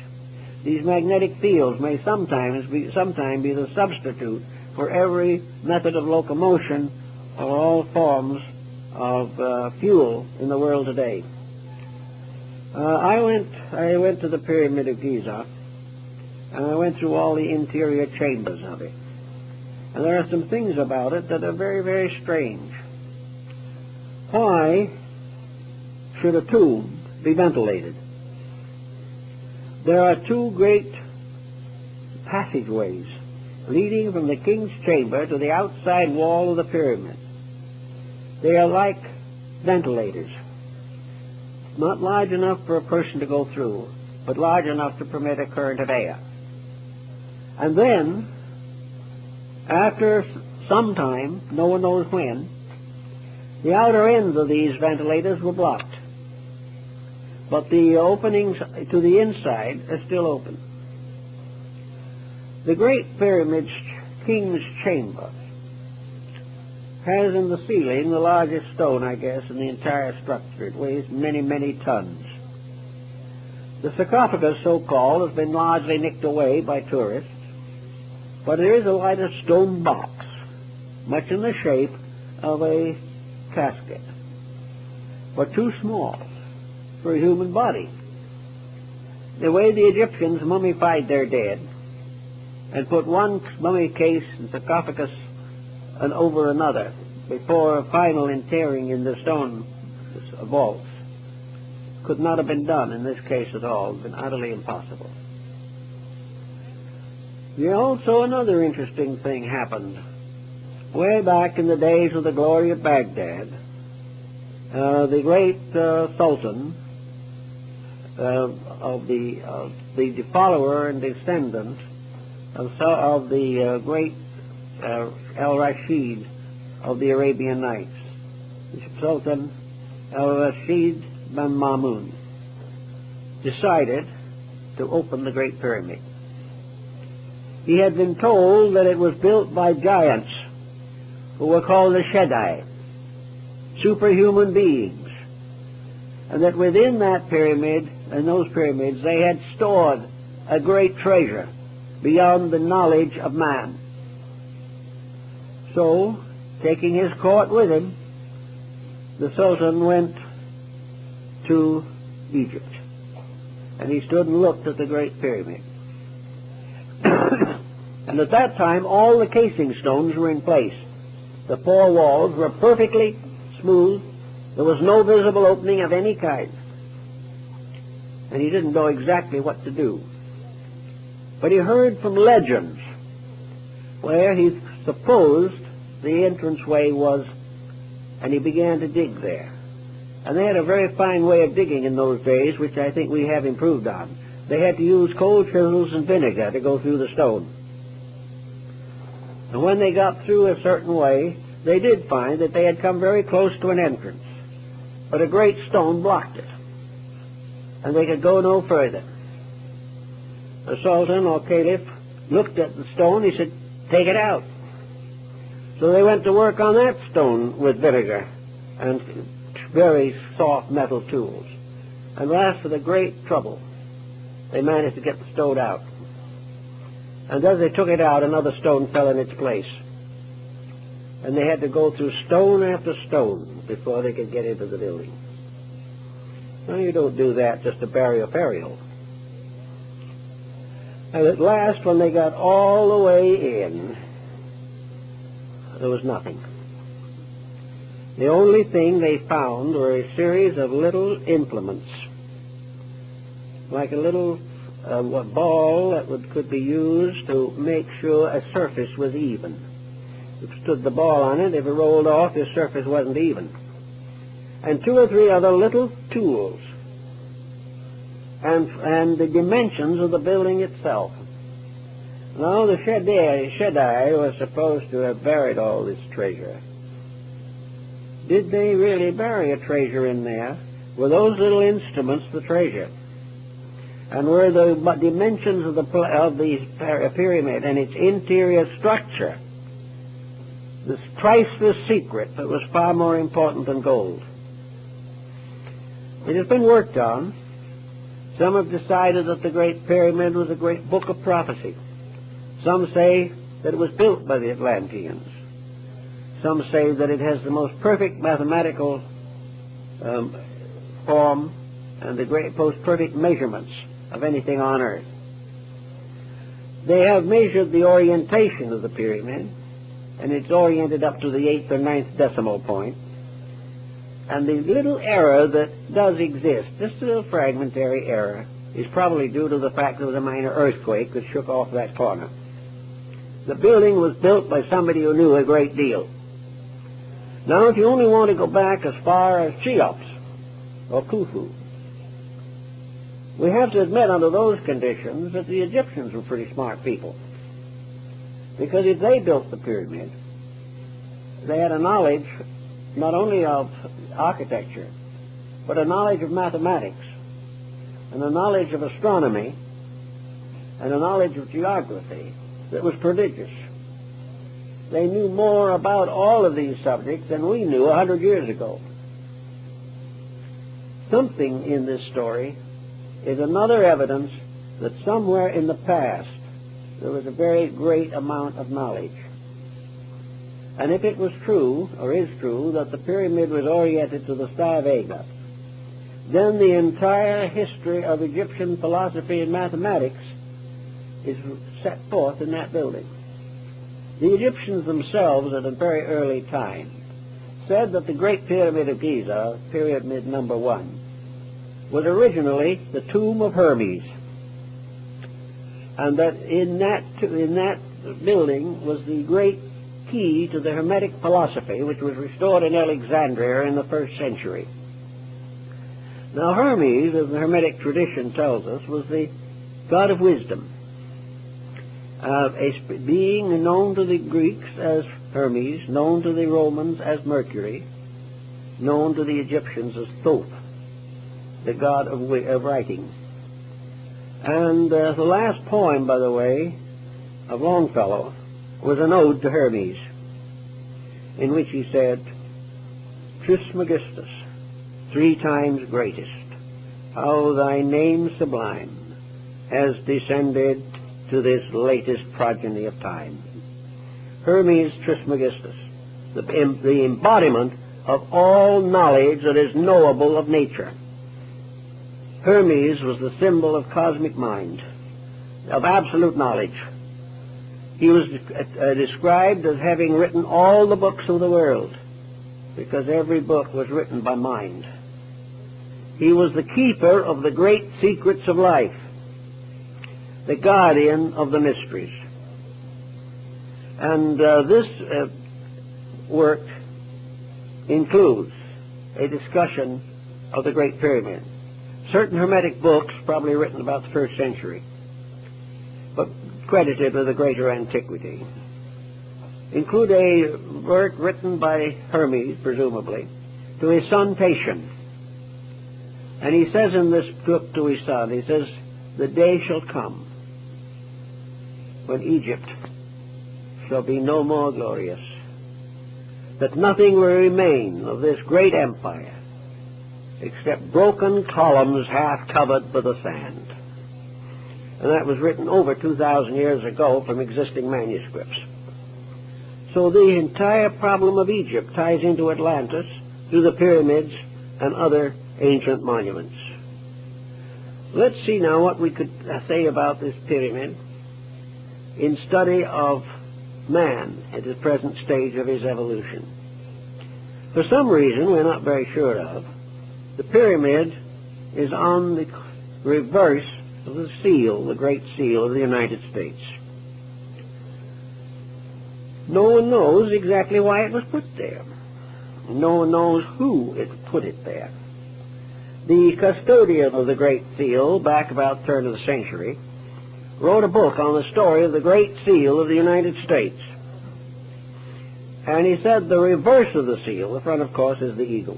These magnetic fields may sometime be the substitute for every method of locomotion or all forms of fuel in the world today. I went to the Pyramid of Giza, and I went through all the interior chambers of it. And there are some things about it that are very, very strange. Why should a tomb be ventilated? There are two great passageways leading from the king's chamber to the outside wall of the pyramid. They are like ventilators, not large enough for a person to go through, but large enough to permit a current of air. And then, after some time, no one knows when, the outer ends of these ventilators were blocked, but the openings to the inside are still open. The Great Pyramid's King's Chamber has in the ceiling the largest stone, I guess, in the entire structure. It weighs many, many tons. The sarcophagus, so-called, has been largely nicked away by tourists, but there is a lighter stone box, much in the shape of a casket, but too small for a human body. The way the Egyptians mummified their dead and put one mummy case and sarcophagus and over another before a final interring in the stone vaults could not have been done in this case at all. It's been utterly impossible. Also, another interesting thing happened. Way back in the days of the glory of Baghdad, the great Sultan of the follower and descendant of the great Al-Rashid of the Arabian Nights, Sultan Al-Rashid bin Mamun, decided to open the Great Pyramid. He had been told that it was built by giants who were called the Shaddai, superhuman beings, and that within that pyramid and those pyramids they had stored a great treasure beyond the knowledge of man. So, taking his court with him, the Sultan went to Egypt, and he stood and looked at the Great Pyramid. And at that time, all the casing stones were in place. The four walls were perfectly smooth. There was no visible opening of any kind. And he didn't know exactly what to do. But he heard from legends where he supposed the entranceway was, and he began to dig there. And they had a very fine way of digging in those days, which I think we have improved on. They had to use cold chisels and vinegar to go through the stone. And when they got through a certain way, they did find that they had come very close to an entrance. But a great stone blocked it, and they could go no further. The Sultan or Caliph looked at the stone. He said, "Take it out." So they went to work on that stone with vinegar and very soft metal tools. And last, with a great trouble, they managed to get the stone out. And as they took it out, another stone fell in its place. And they had to go through stone after stone before they could get into the building. Now, you don't do that just to bury a burial. And at last, when they got all the way in, there was nothing. The only thing they found were a series of little implements, like a little ball that could be used to make sure a surface was even. If you stood the ball on it, if it rolled off, the surface wasn't even. And two or three other little tools, and the dimensions of the building itself. Now, the Shaddai was supposed to have buried all this treasure. Did they really bury a treasure in there? Were those little instruments the treasure? And were the dimensions of the pyramid and its interior structure this priceless secret that was far more important than gold? It has been worked on. Some have decided that the Great Pyramid was a great book of prophecy. Some say that it was built by the Atlanteans. Some say that it has the most perfect mathematical form and the most perfect measurements of anything on earth. They have measured the orientation of the pyramid, and it's oriented up to the 8th or 9th decimal point. And the little error that does exist, just a little fragmentary error, is probably due to the fact there was a minor earthquake that shook off that corner. The building was built by somebody who knew a great deal. Now, if you only want to go back as far as Cheops or Khufu, we have to admit under those conditions that the Egyptians were pretty smart people. Because if they built the pyramid, they had a knowledge not only of architecture, but a knowledge of mathematics, and a knowledge of astronomy, and a knowledge of geography that was prodigious. They knew more about all of these subjects than we knew 100 years ago. Something in this story is another evidence that somewhere in the past there was a very great amount of knowledge. And if it was true, or is true, that the pyramid was oriented to the Star Vega, then the entire history of Egyptian philosophy and mathematics is set forth in that building. The Egyptians themselves, at a very early time, said that the Great Pyramid of Giza, Pyramid number 1, was originally the tomb of Hermes, and that in that building was the great key to the Hermetic philosophy, which was restored in Alexandria in the 1st century. Now, Hermes, as the Hermetic tradition tells us, was the god of wisdom, a being known to the Greeks as Hermes, known to the Romans as Mercury, known to the Egyptians as Thoth, the god of writing. And the last poem, by the way, of Longfellow was an ode to Hermes, in which he said, "Trismegistus, 3 times greatest, how thy name sublime has descended to this latest progeny of time." Hermes Trismegistus, the embodiment of all knowledge that is knowable of nature. Hermes was the symbol of cosmic mind, of absolute knowledge. He was described as having written all the books of the world, because every book was written by mind. He was the keeper of the great secrets of life, the guardian of the mysteries. And this work includes a discussion of the Great Pyramid. Certain Hermetic books, probably written about the 1st century, but credited with a greater antiquity, include a work written by Hermes, presumably, to his son Tatian. And he says in this book to his son, he says, "The day shall come when Egypt shall be no more glorious, that nothing will remain of this great empire except broken columns half covered with the sand." And that was written over 2,000 years ago from existing manuscripts. So the entire problem of Egypt ties into Atlantis through the pyramids and other ancient monuments. Let's see now what we could say about this pyramid in study of man at the present stage of his evolution. For some reason we're not very sure of, the pyramid is on the reverse of the seal, the Great Seal of the United States. No one knows exactly why it was put there. No one knows who put it there. The custodian of the Great Seal, back about the turn of the century, wrote a book on the story of the Great Seal of the United States. And he said the reverse of the seal, the front of course is the eagle,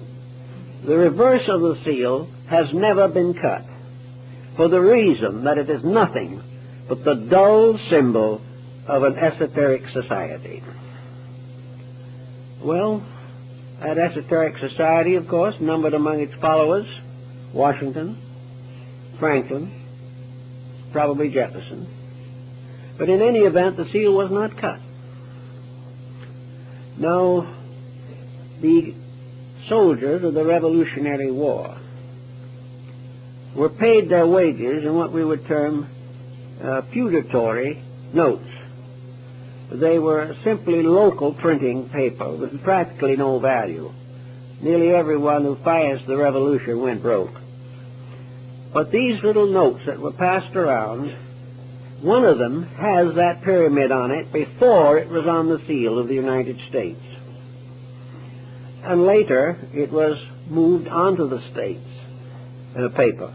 the reverse of the seal has never been cut, for the reason that it is nothing but the dull symbol of an esoteric society. Well, that esoteric society, of course, numbered among its followers Washington, Franklin, probably Jefferson. But in any event, the seal was not cut. Now, the soldiers of the Revolutionary War were paid their wages in what we would term feudatory notes. They were simply local printing paper with practically no value. Nearly everyone who financed the revolution went broke. But these little notes that were passed around, one of them has that pyramid on it before it was on the seal of the United States. And later it was moved onto the states paper.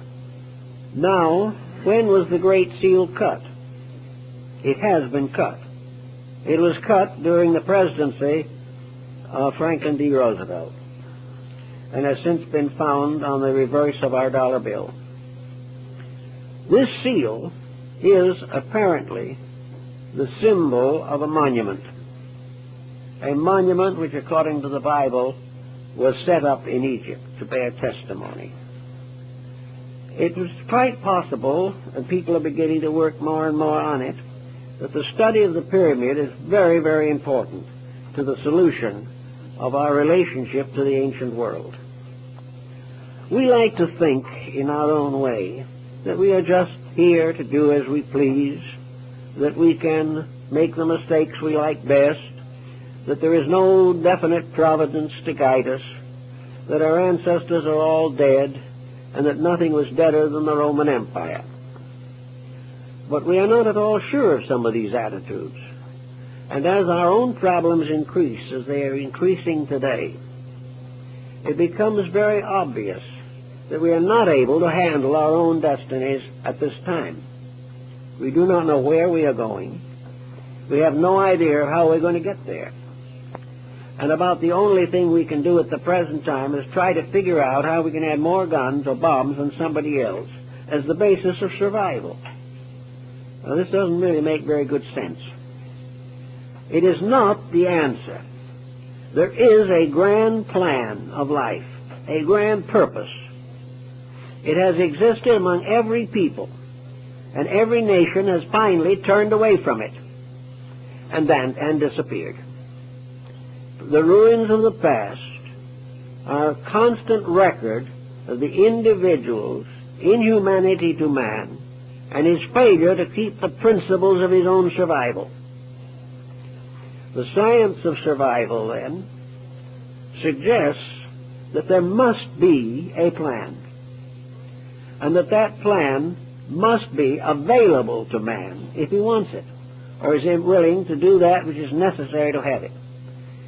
Now, when was the Great Seal cut? It has been cut. It was cut during the presidency of Franklin D. Roosevelt, and has since been found on the reverse of our dollar bill. This seal is apparently the symbol of a monument which, according to the Bible, was set up in Egypt to bear testimony. It was quite possible, and people are beginning to work more and more on it, that the study of the pyramid is very, very important to the solution of our relationship to the ancient world. We like to think in our own way that we are just here to do as we please, that we can make the mistakes we like best, that there is no definite providence to guide us, that our ancestors are all dead, and that nothing was deader than the Roman Empire. But we are not at all sure of some of these attitudes. And as our own problems increase, as they are increasing today, it becomes very obvious that we are not able to handle our own destinies at this time. We do not know where we are going. We have no idea of how we're going to get there. And about the only thing we can do at the present time is try to figure out how we can have more guns or bombs than somebody else as the basis of survival. Now, this doesn't really make very good sense. It is not the answer. There is a grand plan of life, a grand purpose. It has existed among every people, and every nation has finally turned away from it and disappeared. The ruins of the past are a constant record of the individual's inhumanity to man and his failure to keep the principles of his own survival. The science of survival, then, suggests that there must be a plan, and that that plan must be available to man if he wants it, or is willing to do that which is necessary to have it.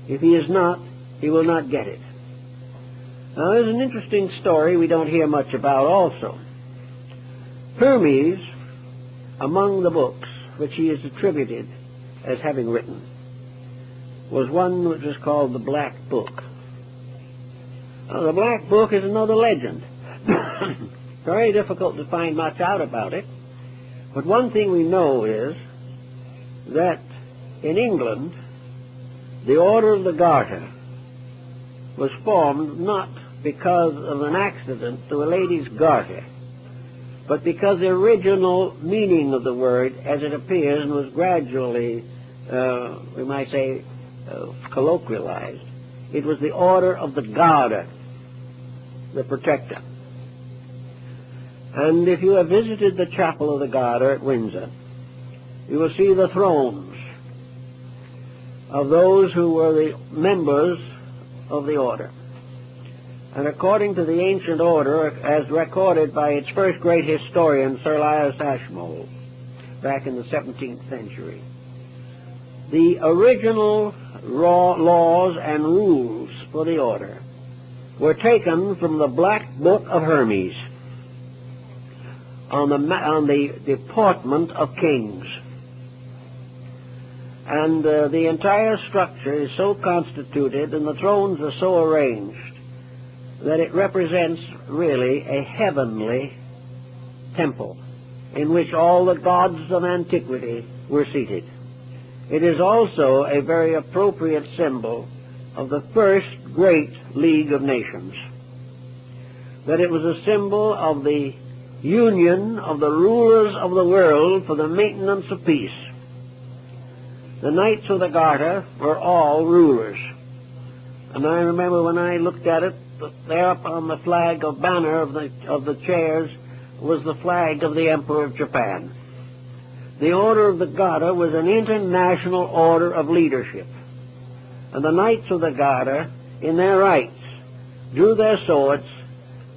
If he is not, he will not get it. Now, there's an interesting story we don't hear much about also. Hermes, among the books which he is attributed as having written, was one which is called the Black Book. Now, the Black Book is another legend. Very difficult to find much out about it. But one thing we know is that in England, the Order of the Garter was formed not because of an accident to a lady's garter, but because the original meaning of the word as it appears and was gradually, we might say, colloquialized, it was the Order of the Garter, the protector. And if you have visited the Chapel of the Garter at Windsor, you will see the thrones of those who were the members of the order. And according to the ancient order, as recorded by its first great historian, Sir Elias Ashmole, back in the 17th century, the original laws and rules for the order were taken from the Black Book of Hermes on the deportment of kings. And the entire structure is so constituted and the thrones are so arranged that it represents really a heavenly temple in which all the gods of antiquity were seated. It is also a very appropriate symbol of the first great League of Nations, that it was a symbol of the union of the rulers of the world for the maintenance of peace. The Knights of the Garter were all rulers. And I remember when I looked at it, there up on the flag of banner of the chairs was the flag of the Emperor of Japan. The Order of the Garter was an international order of leadership. And the Knights of the Garter, in their rights, drew their swords,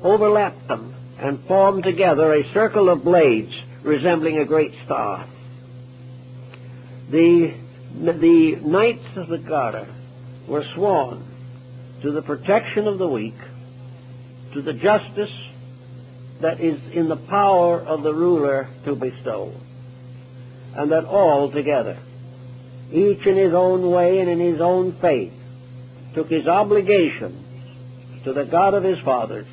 overlapped them, and formed together a circle of blades resembling a great star. The Knights of the Garter were sworn to the protection of the weak, to the justice that is in the power of the ruler to bestow, and that all together, each in his own way and in his own faith, took his obligation to the God of his fathers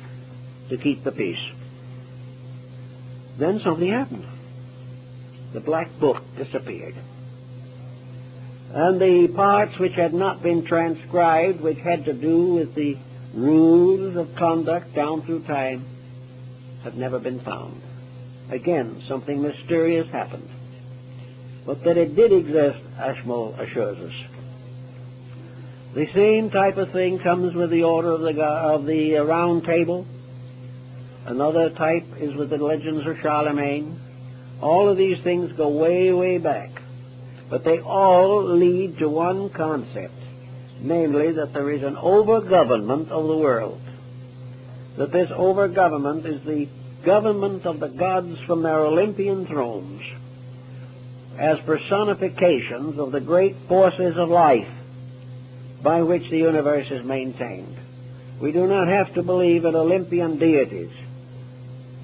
to keep the peace. Then something happened. The Black Book disappeared. And the parts which had not been transcribed, which had to do with the rules of conduct down through time, have never been found. Again, something mysterious happened. But that it did exist, Ashmole assures us. The same type of thing comes with the Order of the Round Table. Another type is with the legends of Charlemagne. All of these things go way, way back. But they all lead to one concept, namely that there is an over-government of the world. That this over-government is the government of the gods from their Olympian thrones as personifications of the great forces of life by which the universe is maintained. We do not have to believe in Olympian deities,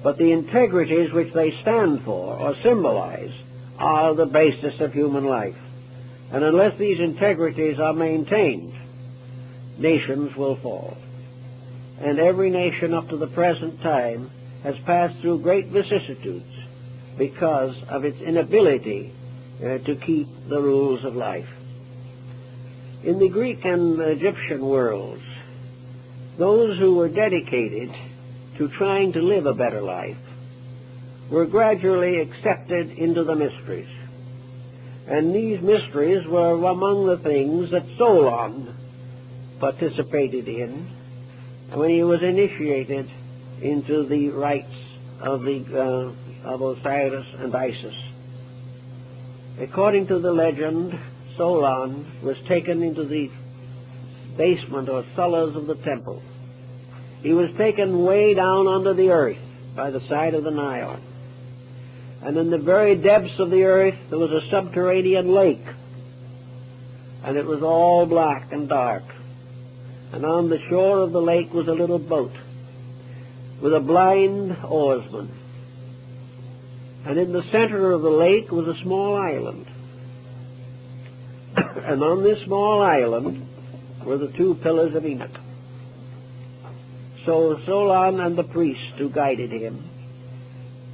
but the integrities which they stand for or symbolize are the basis of human life. And unless these integrities are maintained, nations will fall. And every nation up to the present time has passed through great vicissitudes because of its inability to keep the rules of life. In the Greek and Egyptian worlds, those who were dedicated to trying to live a better life were gradually accepted into the mysteries. And these mysteries were among the things that Solon participated in when he was initiated into the rites of Osiris and Isis. According to the legend, Solon was taken into the basement or cellars of the temple. He was taken way down under the earth by the side of the Nile. And in the very depths of the earth there was a subterranean lake. And it was all black and dark. And on the shore of the lake was a little boat with a blind oarsman. And in the center of the lake was a small island. And on this small island were the two pillars of Enoch. So Solon and the priest who guided him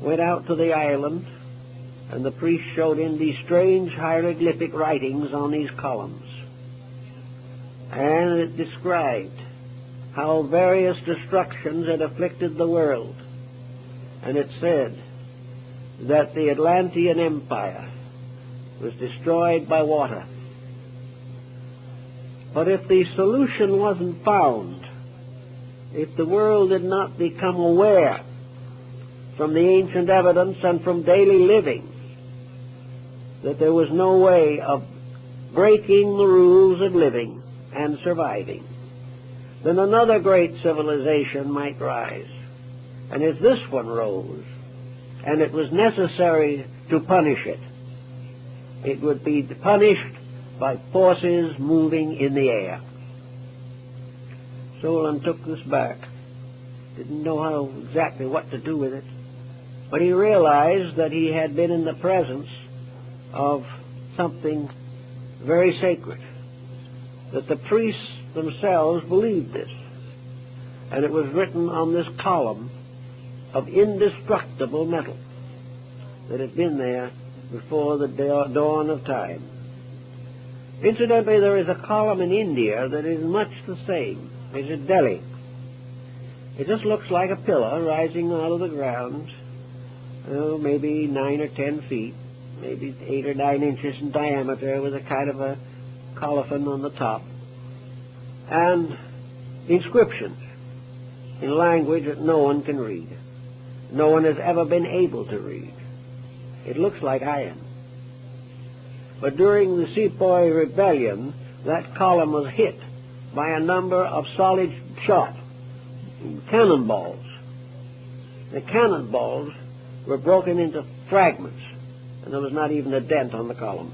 went out to the island, and the priest showed him these strange hieroglyphic writings on these columns. And it described how various destructions had afflicted the world. And it said that the Atlantean Empire was destroyed by water. But if the solution wasn't found, if the world did not become aware from the ancient evidence and from daily living that there was no way of breaking the rules of living and surviving, then another great civilization might rise. And if this one rose, and it was necessary to punish it, it would be punished by forces moving in the air. Solon took this back. Didn't know exactly what to do with it. But he realized that he had been in the presence of something very sacred, that the priests themselves believed this. And it was written on this column of indestructible metal that had been there before the dawn of time. Incidentally, there is a column in India that is much the same. It's at Delhi. It just looks like a pillar rising out of the ground, maybe 9 or 10 feet, maybe 8 or 9 inches in diameter, with a kind of a colophon on the top, and inscriptions in language that no one can read. No one has ever been able to read. It looks like iron. But during the Sepoy Rebellion, that column was hit by a number of solid shot, cannonballs. The cannonballs were broken into fragments, and there was not even a dent on the column.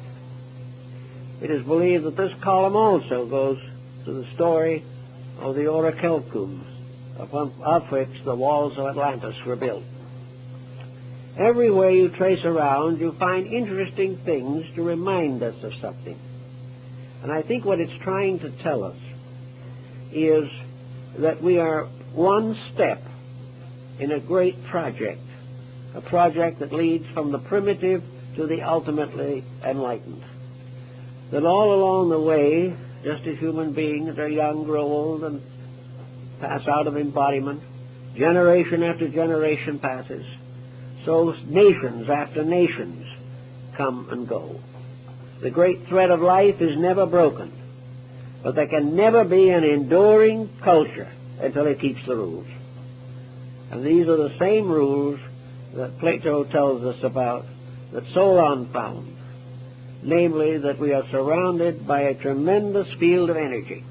It is believed that this column also goes to the story of the orichalcum, of which the walls of Atlantis were built. Everywhere you trace around, you find interesting things to remind us of something. And I think what it's trying to tell us is that we are one step in a great project, a project that leads from the primitive to the ultimately enlightened. That all along the way, just as human beings are young, grow old, and pass out of embodiment, generation after generation passes, so nations after nations come and go. The great thread of life is never broken, but there can never be an enduring culture until it keeps the rules. And these are the same rules that Plato tells us about, that Solon found, namely that we are surrounded by a tremendous field of energy.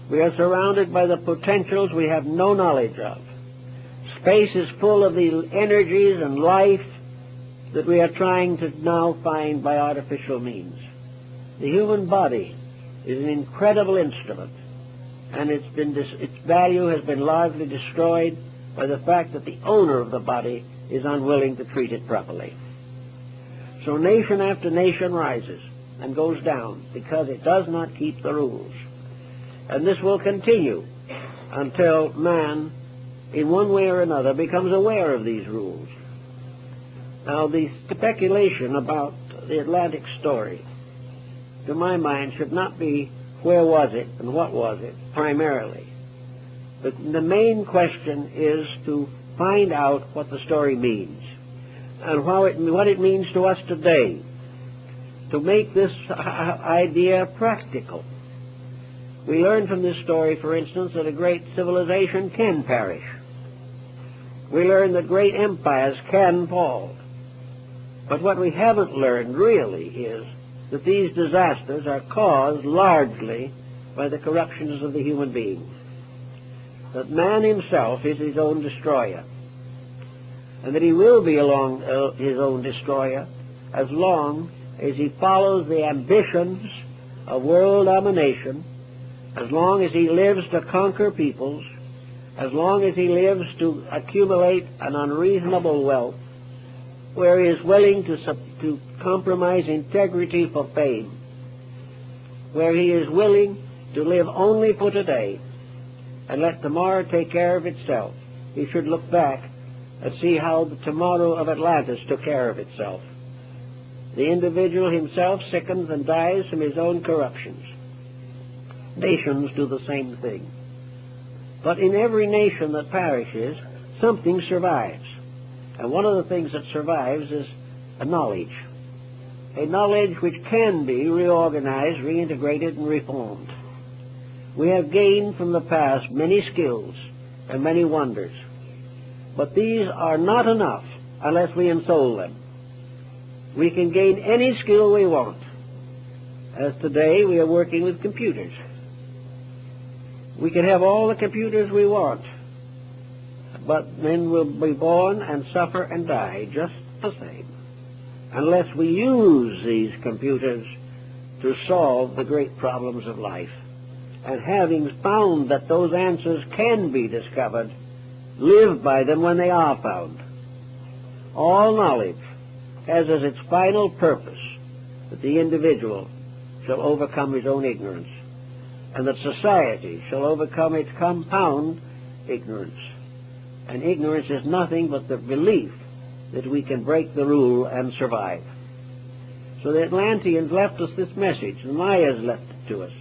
We are surrounded by the potentials we have no knowledge of. Space is full of the energies and life that we are trying to now find by artificial means. The human body is an incredible instrument, and its value has been largely destroyed by the fact that the owner of the body is unwilling to treat it properly. So nation after nation rises and goes down because it does not keep the rules. And this will continue until man, in one way or another, becomes aware of these rules. Now, the speculation about the Atlantic story, to my mind, should not be where was it and what was it, primarily. But the main question is to find out what the story means and what it means to us today, to make this idea practical. We learn from this story, for instance, that a great civilization can perish. We learn that great empires can fall. But what we haven't learned really is that these disasters are caused largely by the corruptions of the human being. That man himself is his own destroyer, and that he will be his own destroyer as long as he follows the ambitions of world domination, as long as he lives to conquer peoples, as long as he lives to accumulate an unreasonable wealth, where he is willing to compromise integrity for fame, where he is willing to live only for today and let tomorrow take care of itself. He should look back and see how the tomorrow of Atlantis took care of itself. The individual himself sickens and dies from his own corruptions. Nations do the same thing. But in every nation that perishes, something survives. And one of the things that survives is a knowledge which can be reorganized, reintegrated, and reformed. We have gained from the past many skills and many wonders, but these are not enough unless we ensoul them. We can gain any skill we want. As today we are working with computers. We can have all the computers we want, but men will be born and suffer and die just the same unless we use these computers to solve the great problems of life. And having found that those answers can be discovered, live by them when they are found. All knowledge has as its final purpose that the individual shall overcome his own ignorance, and that society shall overcome its compound ignorance. And ignorance is nothing but the belief that we can break the rule and survive. So the Atlanteans left us this message, the Mayas left it to us,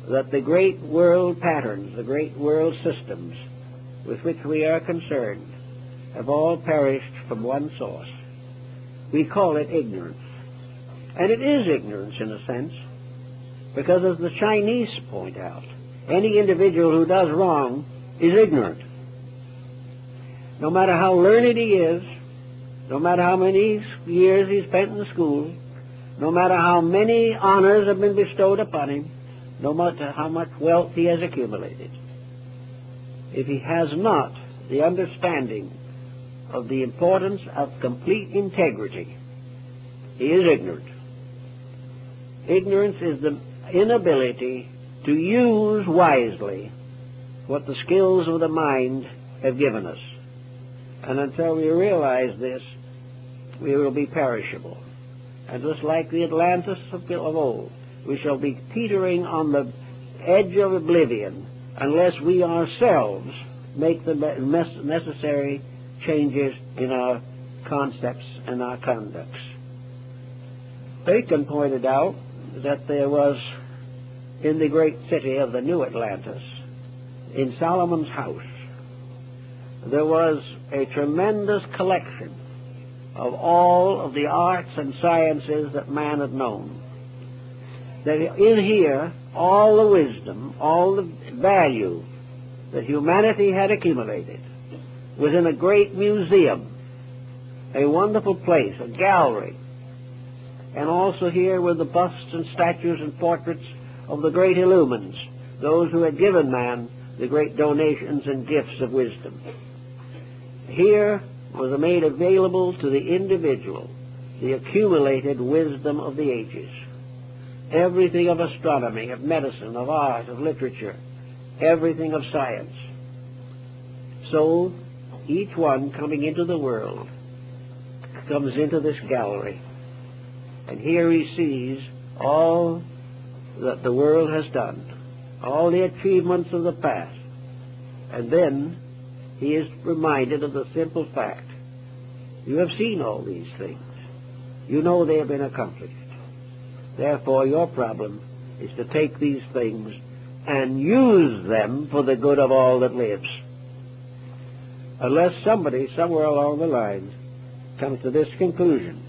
that the great world patterns, the great world systems with which we are concerned have all perished from one source. We call it ignorance. And it is ignorance in a sense, because as the Chinese point out, any individual who does wrong is ignorant. No matter how learned he is, no matter how many years he spent in school, no matter how many honors have been bestowed upon him, no matter how much wealth he has accumulated, if he has not the understanding of the importance of complete integrity, he is ignorant. Ignorance is the inability to use wisely what the skills of the mind have given us. And until we realize this, we will be perishable. And just like the Atlantis of old, we shall be teetering on the edge of oblivion unless we ourselves make the necessary changes in our concepts and our conducts. Bacon pointed out that there was, in the great city of the New Atlantis, in Solomon's house, there was a tremendous collection of all of the arts and sciences that man had known. That in here, all the wisdom, all the value that humanity had accumulated was in a great museum, a wonderful place, a gallery. And also here were the busts and statues and portraits of the great illumines, those who had given man the great donations and gifts of wisdom. Here was made available to the individual the accumulated wisdom of the ages. Everything of astronomy, of medicine, of art, of literature, everything of science. So each one coming into the world comes into this gallery, and here he sees all that the world has done, all the achievements of the past, and then he is reminded of the simple fact: you have seen all these things. You know they have been accomplished. Therefore, your problem is to take these things and use them for the good of all that lives. Unless somebody somewhere along the line comes to this conclusion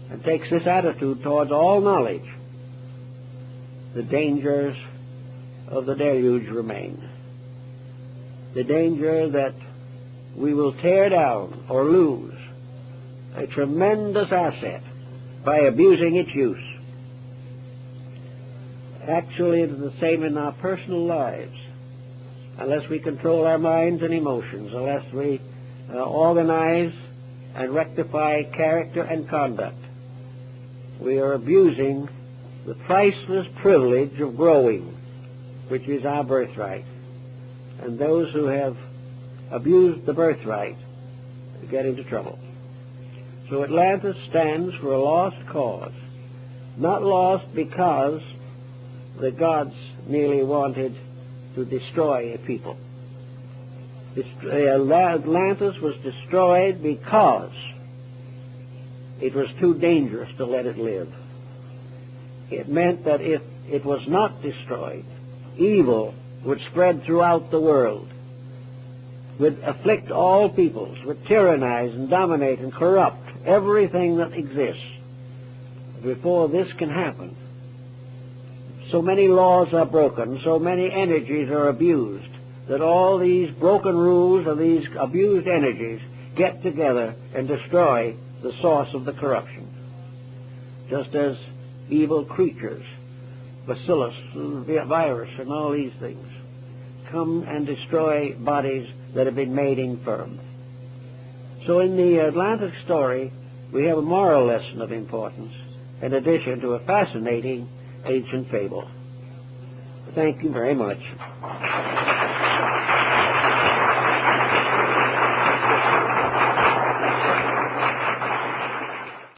and takes this attitude towards all knowledge, the dangers of the deluge remain. The danger that we will tear down or lose a tremendous asset by abusing its use. Actually, it is the same in our personal lives. Unless we control our minds and emotions, unless we organize and rectify character and conduct, we are abusing the priceless privilege of growing, which is our birthright. And those who have abused the birthright get into trouble. So Atlantis stands for a lost cause. Not lost because the gods merely wanted to destroy a people. Atlantis was destroyed because it was too dangerous to let it live. It meant that if it was not destroyed, evil would spread throughout the world, would afflict all peoples, would tyrannize and dominate and corrupt everything that exists. Before this can happen, so many laws are broken, so many energies are abused, that all these broken rules and these abused energies get together and destroy the source of the corruption. Just as evil creatures, bacillus, virus, and all these things, come and destroy bodies that have been made infirm. So in the Atlantic story, we have a moral lesson of importance, in addition to a fascinating ancient fable. Thank you very much.